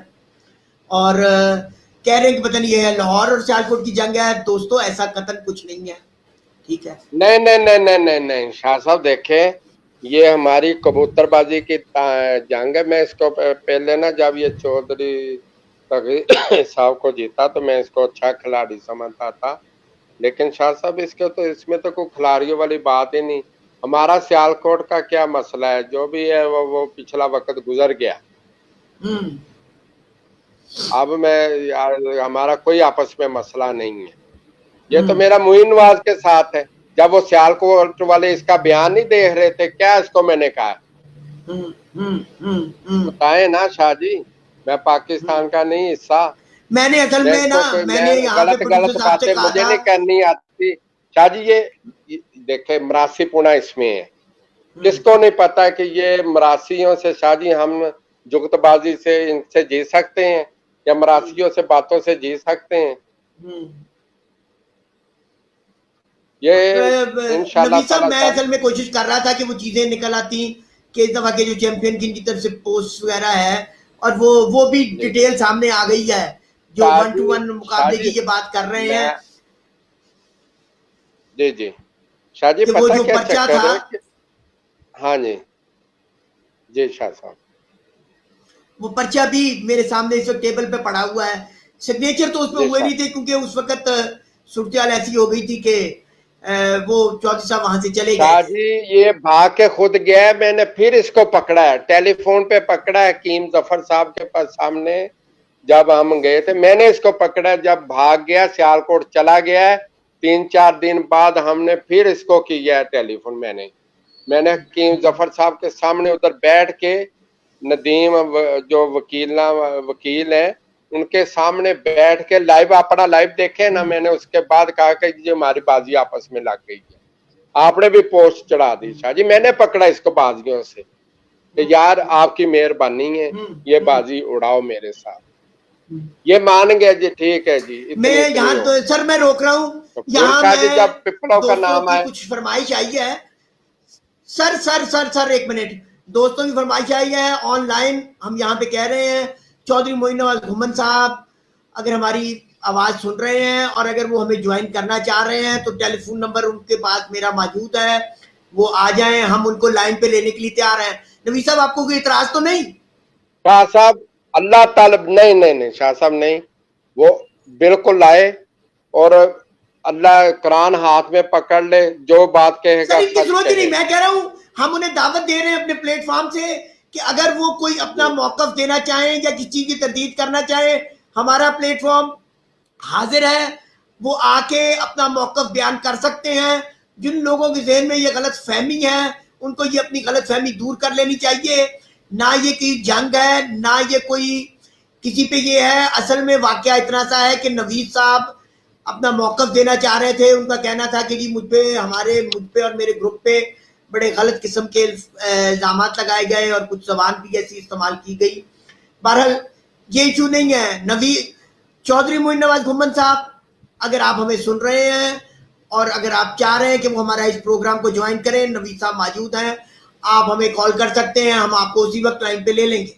और कह रहे हैं कि पता नहीं ये है लाहौर और सियालकोट की जंग है। दोस्तों ऐसा कतन कुछ नहीं है, ठीक है? नहीं नहीं नहीं नहीं नहीं नहीं शाह साहब देखें, ये हमारी कबूतरबाजी की जंग है। मैं इसको पहले ना जब ये चौधरी तगई साहब को जीता तो मैं इसको अच्छा खिलाड़ी समझता था, लेकिन शाह साहब इसके तो इसमें तो कोई खिलाड़ियों वाली बात ही नहीं। हमारा सियालकोट का क्या मसला है, जो भी है वो पिछला वक्त गुजर गया। हम्म अब मैं यार हमारा कोई आपस में मसला नहीं है। ये तो मेरा मुइन नवाज के साथ है। जब वो सियालकोट वाले इसका बयान नहीं देख रहे थे, क्या इसको मैंने कहा बताएं ना शाह जी, मैं पाकिस्तान का नहीं हिस्सा। मैंने असल मैं में ना इसको मैंने मैं यहाँ पे गलत प्रोड्यूसर गलत साहब से बातें कहा मुझे था। नहीं करनी आती शाह जी। ये देखे मरासी पुना इसमें है, किसको नहीं पता है कि ये मरासियों से शाह जी हम जुगतबाजी से इनसे जी सकते हैं या मरासियों से बातों से जी सकते हैं? ये इंशाल्लाह नबी साहब ताला मैं असल में कोशिश कर रहा था कि वो चीजें निकल आती कि इस दफा के जो चैंपियन की इनकी तरफ से पोस्ट वगैरह है और वो भी डिटेल सामने आ गई है, जो 1-to-1 मुकाबले की ये बात कर रहे हैं। जी जी शाह जी कि वो पता जो क्या पर्चा चक्कर था, है कि हाँ जी जी शाह साहब, वो पर्चा भी मेरे सामने इस वक्त टेबल पे पड़ा हुआ है। सिग्नेचर तो उसमें जी हुए शाह नहीं थे क्योंकि उस वक्त सूरत ऐसी हो गई थी कि वो चौधरी साहब वहां से चले गए शाह थे। जी ये भाग के खुद गया है। मैंने फिर इसको पकड़ा है, टेलीफोन पे पकड़ा है हकीम जफर साहब के पास सामने। जब हम गए थे मैंने इसको पकड़ा है, जब भाग गया सियालकोट चला गया है 3-4 दिन बाद हमने फिर इसको किया है टेलीफोन। मैंने हकीम जफर साहब के सामने उधर बैठ के नदीम जो वकील है उनके सामने बैठ के लाइव अपना लाइव देखे ना। मैंने उसके बाद कहा कि ये हमारी बाजी आपस में लग गई है। आपने भी पोस्ट चढ़ा दी शाह जी। मैंने पकड़ा इसको बाजियों से कि यार आपकी मेहरबानी है, ये बाजी उड़ाओ मेरे साथ। ये मान गया जी, ठीक है जी। मैं यहाँ तो सर मैं रोक रहा हूँ तो यहाँ शाह जी मैं जब पिपलों का नाम की आए कुछ फरमाइश आई है। सर 1 मिनट, दोस्तों की फरमाइश आई है ऑनलाइन। हम यहाँ पे कह रहे हैं चौधरी मोइन नवाज घुमन साहब अगर हमारी आवाज सुन रहे हैं और अगर वो हमें ज्वाइन करना चाह रहे हैं तो टेलीफोन नंबर उनके पास मेरा मौजूद है, वो आ जाएं, हम उनको लाइन पे लेने के लिए तैयार हैं। नबी साहब आपको कोई इतराज तो नहीं? शाह साहब अल्लाह ताला नहीं शाह साहब नहीं, वो बिल्कुल लाए और अल्लाह कुरान हाथ में पकड़ ले, जो बात कहेगा सर इनकी जरूरत ही नहीं। मैं कह रहा हूँ हम उन्हें दावत दे रहे हैं अपने प्लेटफॉर्म से कि अगर वो कोई अपना मौकफ देना चाहें या किसी चीज की तरदीद करना चाहे, हमारा प्लेटफॉर्म हाजिर है, वो आके अपना मौकफ बयान कर सकते हैं। जिन लोगों के जहन में ये गलत फहमी है उनको ये अपनी गलत फहमी दूर कर लेनी चाहिए। ना ये कोई जंग है ना ये कोई किसी पे ये है। असल में वाकया इतना सा है कि नवीद साहब अपना मौकफ देना चाह रहे थे। उनका कहना था कि जी मुझ पे और मेरे ग्रुप पे बड़े गलत किस्म के इल्जाम लगाए गए और कुछ जबान भी ऐसी इस्तेमाल की गई। बहरहाल ये इशू नहीं है। नवीद चौधरी मोइन नवाज घुमन साहब अगर आप हमें सुन रहे हैं और अगर आप चाह रहे हैं कि वो हमारा इस प्रोग्राम को ज्वाइन करें, नवीद साहब मौजूद हैं, आप हमें कॉल कर सकते हैं, हम आपको उसी वक्त लाइन पे ले लेंगे।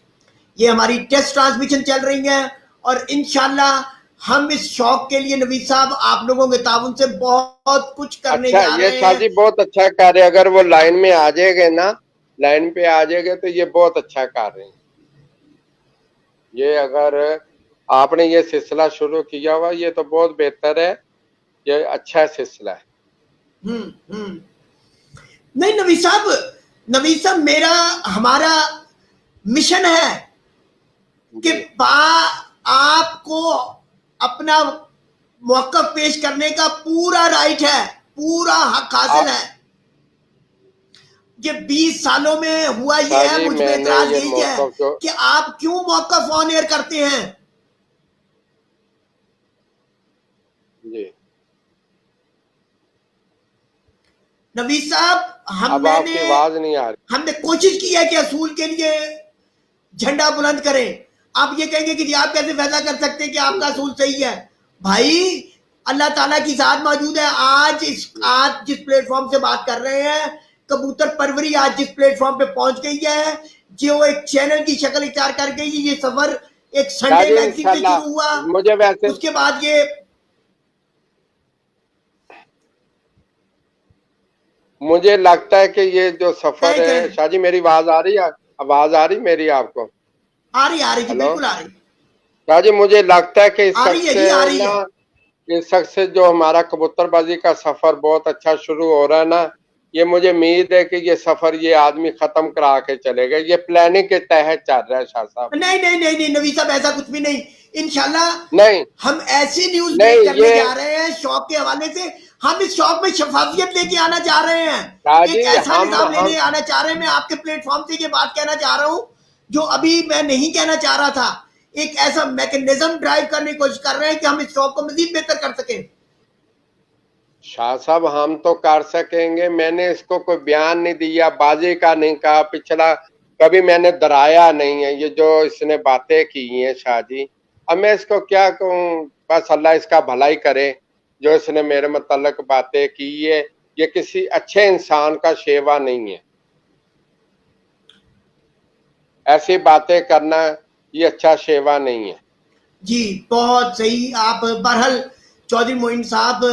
ये हमारी टेस्ट ट्रांसमिशन चल रही है اور انشاءاللہ ہم اس شوق کے لیے نوید صاحب آپ لوگوں کے تعاون سے بہت کچھ کرنے اچھا جا یہ رہے شاہ ہیں. جی بہت اچھا کر رہے ہیں. اگر وہ لائن میں آ جائے گے نا، لائن پہ آ جائے گے تو یہ بہت اچھا کر رہے ہیں. یہ اگر آپ نے یہ سلسلہ شروع کیا ہوا یہ تو بہت بہتر ہے، یہ اچھا سلسلہ ہے. نہیں نوید صاحب ہمارا مشن ہے کہ آپ کو اپنا موقف پیش کرنے کا پورا رائٹ ہے، پورا حق حاصل ہے. یہ 20 سالوں میں ہوا یہ ہے. مجھ پہ اعتراض یہی ہے کہ آپ کیوں موقف آن ایئر کرتے ہیں. جی نوید صاحب اب آپ کی آواز نہیں آ رہی. ہم نے کوشش کی ہے کہ اصول کے لیے جھنڈا بلند کریں. آپ یہ کہیں گے کہ جی آپ کیسے فیصلہ کر سکتے ہیں کہ آپ کا اصول صحیح ہے؟ بھائی اللہ تعالیٰ کی ذات موجود ہے. آج جس پلیٹ فارم سے بات کر رہے ہیں، کبوتر پروری آج جس پلیٹ فارم پہ پہنچ گئی ہے، جو ایک چینل کی شکل اختیار کر گئی. یہ سفر ایک سنڈے میگزین سے شروع ہوا، مجھے ویسے اس کے بعد یہ مجھے لگتا ہے کہ یہ جو سفر ہے، شاہ جی میری آواز آ رہی ہے؟ آواز آ رہی میری آپ کو؟ آ رہی جی، بالکل آ رہی. شاہ جی مجھے لگتا ہے کہ اس آ رہی ہے جی، آ رہی ہے. شخص سے جو ہمارا کبوتر بازی کا سفر بہت اچھا شروع ہو رہا ہے نا، یہ مجھے امید ہے کہ یہ سفر یہ آدمی ختم کرا کے چلے گا. یہ پلاننگ کے تحت چل رہا ہے شاہ صاحب. نہیں نوید صاحب ایسا کچھ بھی نہیں. انشاءاللہ نہیں ہم ایسی نیوز نہیں کرنے یہ جا رہے ہیں شوق کے حوالے سے. ہم اس شوق میں شفافیت لے کے آنا چاہ رہے ہیں، شاہ جی ایک ایسا نظام ہم لینے آنا چاہ رہے ہیں. میں آپ کے پلیٹ فارم سے یہ بات کہنا چاہ رہا ہوں جو ابھی میں نہیں کہنا چاہ رہا تھا. ایک ایسا میکنزم ڈرائیو کرنے کی کوشش کر رہے ہیں کہ ہم اس شوق کو مزید بہتر کر سکیں. شاہ صاحب ہم تو کر سکیں گے. میں نے اس کو کوئی بیان نہیں دیا، بازی کا نہیں کہا، پچھلا کبھی میں نے ڈرایا نہیں ہے. یہ جو اس نے باتیں کی ہیں شاہ جی، اب میں اس کو کیا کہوں؟ بس اللہ اس کا بھلائی کرے. جو اس نے میرے متعلق باتیں کی ہے یہ کسی اچھے انسان کا شیوا نہیں ہے. ایسی باتیں کرنا یہ اچھا شیوا نہیں ہے. جی بہت صحیح. آپ بہرحال چودھری معین صاحب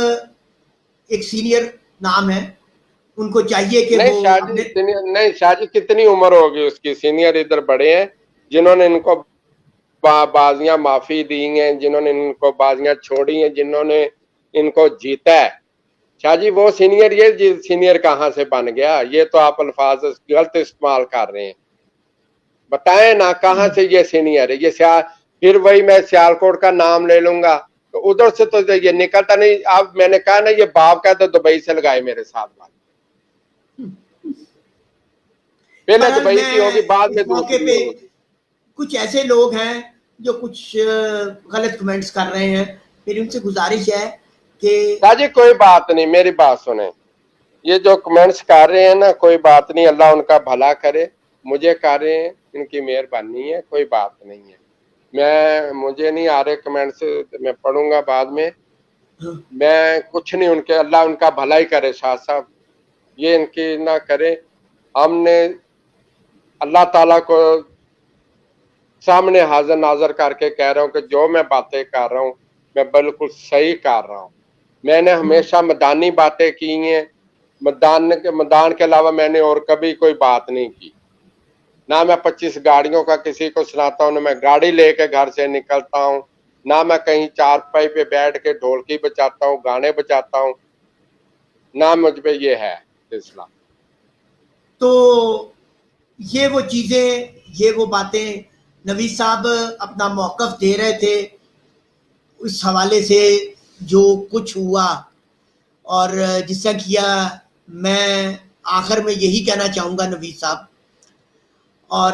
ایک سینئر نام ہے، ان کو چاہیے کہ نہیں شاہ جی کتنی عمر ہوگی اس کی؟ سینئر ادھر بڑے ہیں جنہوں نے ان کو بازیاں معافی دی ہیں، جنہوں نے ان کو بازیاں چھوڑی ہیں، جنہوں نے ان کو جیتا ہے. شاہ جی وہ سینئر، یہ سینئر کہاں سے بن گیا؟ یہ تو آپ الفاظ غلط استعمال کر رہے ہیں. بتائیں نا کہاں سے یہ سینئر ہے؟ یہ پھر وہی میں سیالکوٹ کا نام لے لوں گا تو ادھر سے تو یہ نکلتا نہیں. اب میں نے کہا نا یہ باپ کا تو دبئی سے لگائے میرے ساتھ بات. پہلے دبئی کی ہوگی بعد میں دوسری ہوگی. کچھ ایسے لوگ ہیں جو کچھ غلط کمنٹس کر رہے ہیں. میری ان سے گزارش ہے کہ شاہ جی کوئی بات نہیں، میری بات سنیں. یہ جو کمنٹس کر رہے ہیں نا کوئی بات نہیں، اللہ ان کا بھلا کرے. مجھے کر رہے ہیں ان کی مہربانی ہے، کوئی بات نہیں ہے. مجھے نہیں آ رہے کمنٹس، میں پڑھوں گا بعد میں. میں کچھ نہیں، ان کے اللہ ان کا بھلا ہی کرے شاہ صاحب، یہ ان کی نہ کرے. ہم نے اللہ تعالیٰ کو سامنے حاضر ناظر کر کے کہہ رہا ہوں کہ جو میں باتیں کر رہا ہوں میں بالکل صحیح کر رہا ہوں. میں نے ہمیشہ میدانی باتیں کی ہیں، میدان کے علاوہ میں نے اور کبھی کوئی بات نہیں کی. نہ میں 25 گاڑیوں کا کسی کو سناتا ہوں، نہ میں گاڑی لے کے گھر سے نکلتا ہوں، نہ میں کہیں چارپائی پہ بیٹھ کے ڈھولکی بجاتا ہوں، گانے بجاتا ہوں، نہ مجھ پہ یہ ہے سلسلہ. تو یہ وہ چیزیں، یہ وہ باتیں نوید صاحب اپنا موقف دے رہے تھے اس حوالے سے جو کچھ ہوا. اور جس طرح کیا، میں آخر میں یہی کہنا چاہوں گا نوید صاحب، اور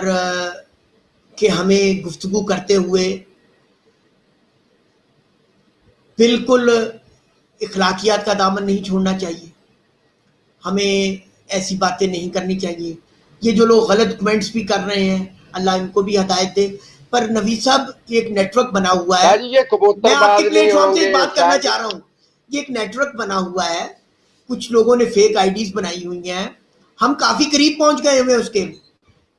کہ ہمیں گفتگو کرتے ہوئے بالکل اخلاقیات کا دامن نہیں چھوڑنا چاہیے. ہمیں ایسی باتیں نہیں کرنی چاہیے. یہ جو لوگ غلط کمنٹس بھی کر رہے ہیں اللہ ان کو بھی ہدایت دے. پر نوید صاحب ایک نیٹ ورک بنا ہوا ہے، یہ کبوتر میں آپ باز کے نہیں پلیٹ فارم ہوں سے گے بات کرنا چاہ رہا ہوں. یہ ایک نیٹ ورک بنا ہوا ہے، کچھ لوگوں نے فیک آئی ڈیز بنائی ہوئی ہیں. ہم کافی قریب پہنچ گئے ہوئے اس کے.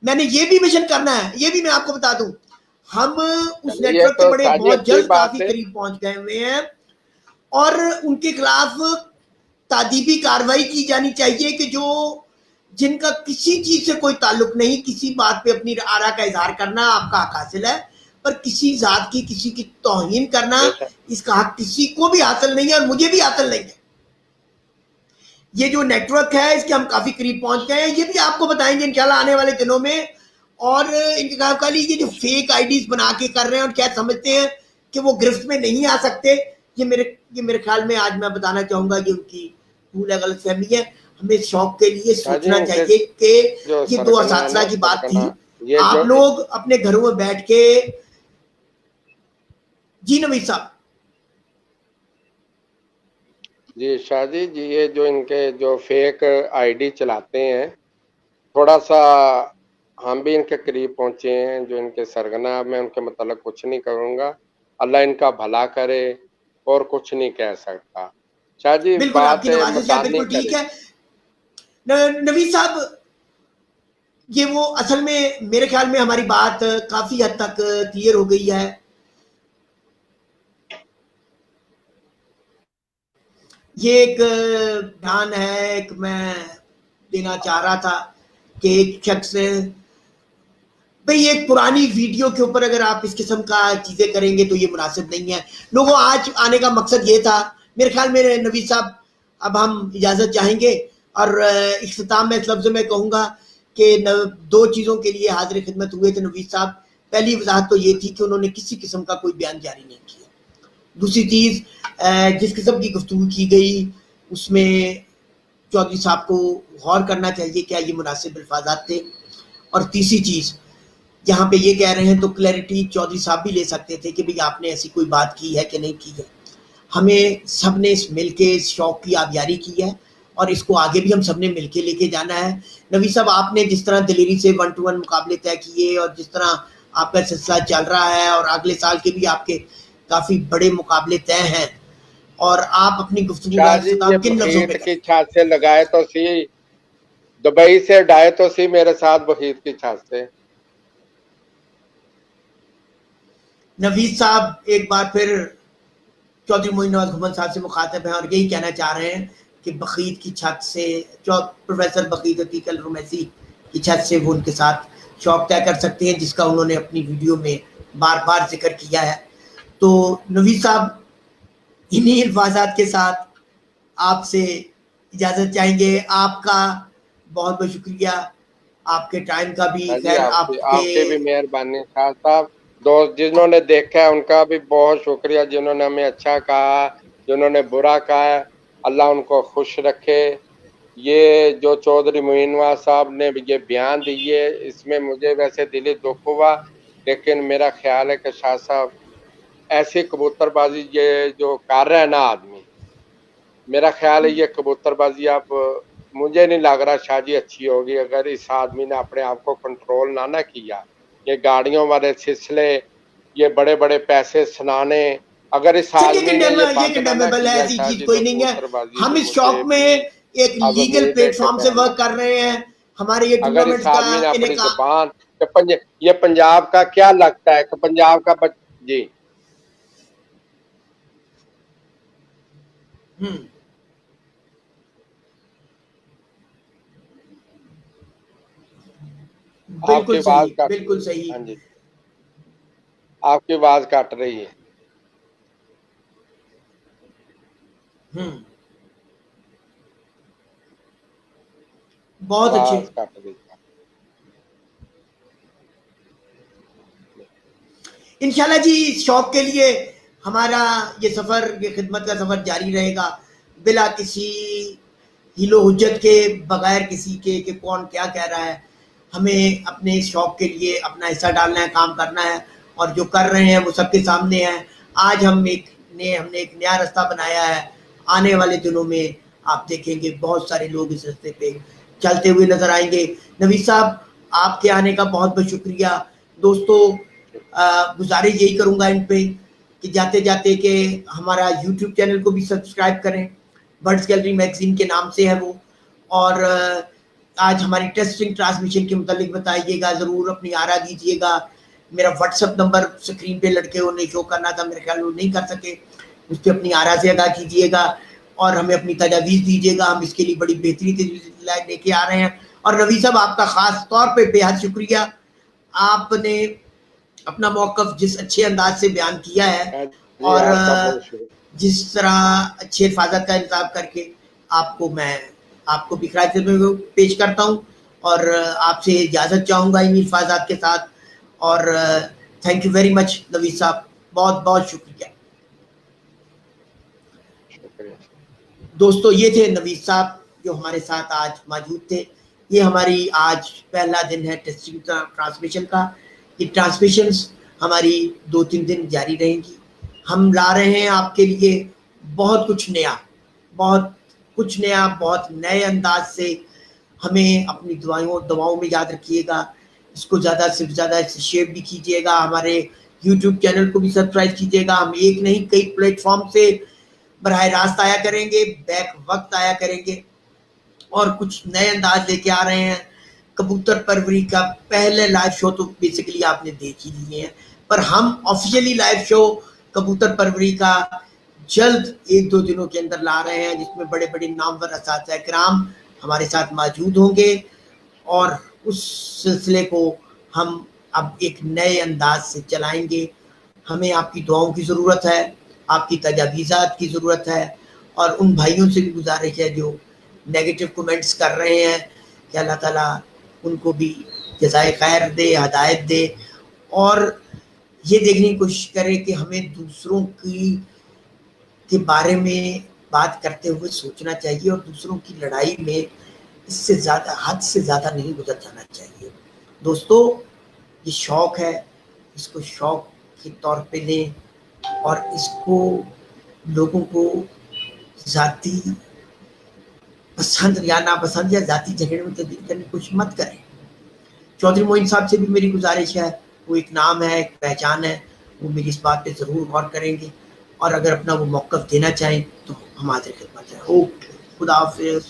میں نے یہ بھی مشن کرنا ہے، یہ بھی میں آپ کو بتا دوں. ہم اس چلیے، نیٹ ورک کے تو بڑے شاہ جی بہت اچھی جلد بات کافی ہے۔ قریب پہنچ گئے ہوئے ہیں، اور ان کے خلاف تادیبی کارروائی کی جانی چاہیے کہ جن کا کسی چیز سے کوئی تعلق نہیں، کسی بات پہ اپنی آرا کا اظہار کرنا آپ کا حق حاصل ہے، پر کسی ذات کی کسی کی توہین کرنا بے شک۔ اس کا حق کسی کو بھی حاصل نہیں ہے، اور مجھے بھی حاصل نہیں ہے۔ یہ جو نیٹ ورک ہے اس کے ہم کافی قریب پہنچ گئے ہیں، یہ بھی آپ کو بتائیں گے انشاءاللہ آنے والے دنوں میں۔ اور ان کے خالی یہ جو فیک آئی ڈیز بنا کے کر رہے ہیں اور کیا سمجھتے ہیں کہ وہ گرفت میں نہیں آ سکتے، یہ میرے خیال میں آج میں بتانا چاہوں گا کہ ان کی بھول ہے، غلط فہمی ہے۔ ہمیں اس شوق کے لیے شاہ جی سوچنا ان کے چاہیے کہ جو یہ دو سرگنا ہے نا، اساتذہ کی بات تھی، سرگنا یہ جو آپ لوگ اپنے گھروں میں بیٹھ کے، جی نوید صاحب، جی شاہ جی یہ جو ان کے جو فیک آئی ڈی چلاتے ہیں، تھوڑا سا ہم بھی ان کے قریب پہنچے ہیں، جو ان کے سرگنا، میں ان کے متعلق کچھ نہیں کروں گا، اللہ ان کا بھلا کرے، اور کچھ نہیں کہہ سکتا۔ شاہ جی بالکل آپ کی بات نوازش ہے، مکانی بالکل ٹھیک کرے۔ ہے۔ نوید صاحب، یہ وہ اصل میں میرے خیال میں ہماری بات کافی حد تک کلیئر ہو گئی ہے۔ یہ ایک بیان ہے، ایک میں دینا چاہ رہا تھا کہ ایک شخص، بھئی ایک پرانی ویڈیو کے اوپر اگر آپ اس قسم کا چیزیں کریں گے تو یہ مناسب نہیں ہے۔ لوگوں آج آنے کا مقصد یہ تھا، میرے خیال میں نوید صاحب اب ہم اجازت چاہیں گے، اور اختتام میں اس لفظ میں کہوں گا کہ دو چیزوں کے لیے حاضر خدمت ہوئے تھے نوید صاحب۔ پہلی وضاحت تو یہ تھی کہ انہوں نے کسی قسم کا کوئی بیان جاری نہیں کیا۔ دوسری چیز، جس قسم کی گفتگو کی گئی اس میں چودھری صاحب کو غور کرنا چاہیے کیا یہ مناسب الفاظات تھے۔ اور تیسری چیز، جہاں پہ یہ کہہ رہے ہیں تو کلیئرٹی چودھری صاحب بھی لے سکتے تھے کہ بھئی آپ نے ایسی کوئی بات کی ہے کہ نہیں کی ہے۔ ہمیں سب نے اس مل کے اس شوق کی آبیاری کی ہے، اور اس کو آگے بھی ہم سب نے مل کے لے کے جانا ہے۔ نوید صاحب، آپ نے جس طرح دلیری سے 1 to 1 مقابلے طے کیے، اور جس طرح آپ کا سلسلہ چل رہا ہے، اور اگلے سال کے بھی آپ کے کافی بڑے مقابلے طے ہیں، اور آپ اپنی گفتگو کا شاہ جی یہ اختتام کن لفظوں پہ بخیت کی کریں؟ چھات سے لگائے تو سی، دبئی سے ڈائے تو سی میرے ساتھ بخیت کی چھات سے۔ نوید صاحب ایک بار پھر چودھری معین نواز گھمن صاحب سے مخاطب ہیں، اور یہی کہنا چاہ رہے ہیں کہ بخیت کی چھت سے، پروفیسر بخیت عتیق الرمیسی کی چھت سے وہ ان کے ساتھ شوق طے کر سکتے ہیں، جس کا انہوں نے اپنی ویڈیو میں بار بار ذکر کیا ہے۔ تو نوید صاحب، انہی الفاظات کے ساتھ آپ سے اجازت چاہیں گے۔ آپ کا بہت بہت شکریہ، آپ کے ٹائم کا بھی، شاہ جی خیر آپ آپ کے کی بھی مہربانی شاہ صاحب، دوست جنہوں نے دیکھا ہے ان کا بھی بہت شکریہ، جنہوں نے ہمیں اچھا کہا، جنہوں نے برا کہا ہے، اللہ ان کو خوش رکھے۔ یہ جو چودھری معین نواز صاحب نے یہ بیان دیے، اس میں مجھے ویسے دلی دکھ ہوا، لیکن میرا خیال ہے کہ شاہ صاحب ایسی کبوتر بازی یہ جو کر رہا ہے نا آدمی، میرا خیال ہے یہ کبوتر بازی اب مجھے نہیں لگ رہا شاہ جی اچھی ہوگی اگر اس آدمی نے اپنے آپ کو کنٹرول نہ کیا۔ یہ گاڑیوں والے سلسلے، یہ بڑے بڑے پیسے سنانے، اگر اس آدمی نے یہ یہ بند نہ کنڈیمیبل ہے، کیا ایسی شاہ چیز جی کوئی تو نہیں ہے۔ کبوتر بازی ہم بھی اس مجھے شوق میں بھی ایک اب لیگل امید ہے پلیٹ کہ فارم سے میں ورک کر رہے ہیں، ہمارے یہ اگر اس ٹورنامنٹس کا آدمی نے اپنی انعقاد۔ زبان یہ پنجاب کا کیا لگتا ہے کہ پنجاب کا جی آپ کی بالکل آواز صحیح، کٹ رہی بالکل ہے، صحیح۔ ہاں جی آپ کی آواز کٹ رہی ہے۔ بہت اچھے۔ آواز کٹ رہی ہے۔ انشاءاللہ جی، اس شوق کے لیے ہمارا یہ سفر، یہ خدمت کا سفر جاری رہے گا، بلا کسی ہیل و حجت کے، بغیر کسی کے کہ کون کیا کہہ رہا ہے۔ ہمیں اپنے اس شوق کے لیے اپنا حصہ ڈالنا ہے، کام کرنا ہے، اور جو کر رہے ہیں وہ سب کے سامنے ہے۔ آج ہم نے ایک نیا راستہ بنایا ہے، آنے والے دنوں میں آپ دیکھیں گے بہت سارے لوگ اس راستے پہ چلتے ہوئے نظر آئیں گے۔ نوید صاحب، آپ کے آنے کا بہت بہت شکریہ۔ دوستو، گزارش یہی کروں گا ان پہ کہ جاتے جاتے کہ ہمارا یوٹیوب چینل کو بھی سبسکرائب کریں، برڈز گیلری میگزین کے نام سے ہے وہ، اور آج ہماری ٹیسٹنگ ٹرانسمیشن کے متعلق بتائیے گا، ضرور اپنی آرا دیجیے گا मेरा व्हाट्सएप नंबर स्क्रीन पे लड़के उन्हें शो करना था, मेरे ख्याल में नहीं कर सके, उस पर अपनी आरा से अदा कीजिएगा और हमें अपनी तजावीज़ दीजिएगा, हम इसके लिए बड़ी बेहतरीन तजवीज़ लेके आ रहे हैं। और रवि साहब आपका ख़ास तौर पे बेहद शुक्रिया, आपने अपना मौक़िफ़ जिस अच्छे अंदाज से बयान किया है जी, और आपका बहुत शुक्रिया। जिस तरह अच्छे हिफाजत का इंतजाम करके आपको भी खिराज पेश करता हूँ और आपसे इजाज़त चाहूँगा इन हिफाजत के साथ। और thank you very much Naveed साहब, बहुत बहुत शुक्रिया। शुक्रिया। दोस्तों ये थे नवीद साहब जो हमारे साथ आज मौजूद थे। ये हमारी आज पहला दिन है टेस्टिंग ट्रांसमिशन का। ये ट्रांसमिशंस हमारी 2-3 दिन जारी रहेंगी। हम ला रहे हैं आपके लिए बहुत कुछ नया, बहुत नए अंदाज से। हमें अपनी दवाओं में याद रखिएगा, इसको ज़्यादा से ज़्यादा शेयर भी कीजिएगा, हमारे यूट्यूब चैनल को भी सब्सक्राइब कीजिएगा। हम एक नहीं कई प्लेटफॉर्म से बराह रास्त आया करेंगे, बैक वक्त आया करेंगे और कुछ नए अंदाज लेके आ रहे हैं। कबूतर परवरी का पहले लाइव शो तो बेसिकली आपने देख ही लिए हैं, पर हम ऑफिशियली लाइव शो कबूतर परवरी का जल्द 1-2 दिनों के अंदर ला रहे हैं, जिसमें बड़े बड़े नामवर असातिज़ा किराम हमारे साथ मौजूद होंगे और उस सिलसिले को हम अब एक नए अंदाज से चलाएंगे। हमें आपकी दुआओं की ज़रूरत है, आपकी तजावीज़ात की ज़रूरत है और उन भाइयों से भी गुजारिश है जो नेगेटिव कमेंट्स कर रहे हैं कि अल्लाह ताला उनको भी जज़ाए खैर दे, हदायत दे और ये देखने की कोशिश करें कि हमें दूसरों के बारे में बात करते हुए सोचना चाहिए और दूसरों की लड़ाई में इससे ज़्यादा, हद से ज़्यादा नहीं गुजर जाना चाहिए। दोस्तों ये शौक़ है, इसको शौक़ के तौर पे लें और इसको लोगों को ज़ाती पसंद या नापसंद या ज़ाती झगड़े में तब्दील करने की कोशिश मत करें। चौधरी मोइन साहब से भी मेरी गुजारिश है, वो एक नाम है, एक पहचान है, वो मेरी इस बात पे ज़रूर गौर करेंगे और अगर अपना वो मौक़िफ़ देना चाहें तो हम हाज़िर खिदमत हैं। ओके, खुदा हाफ़िज़।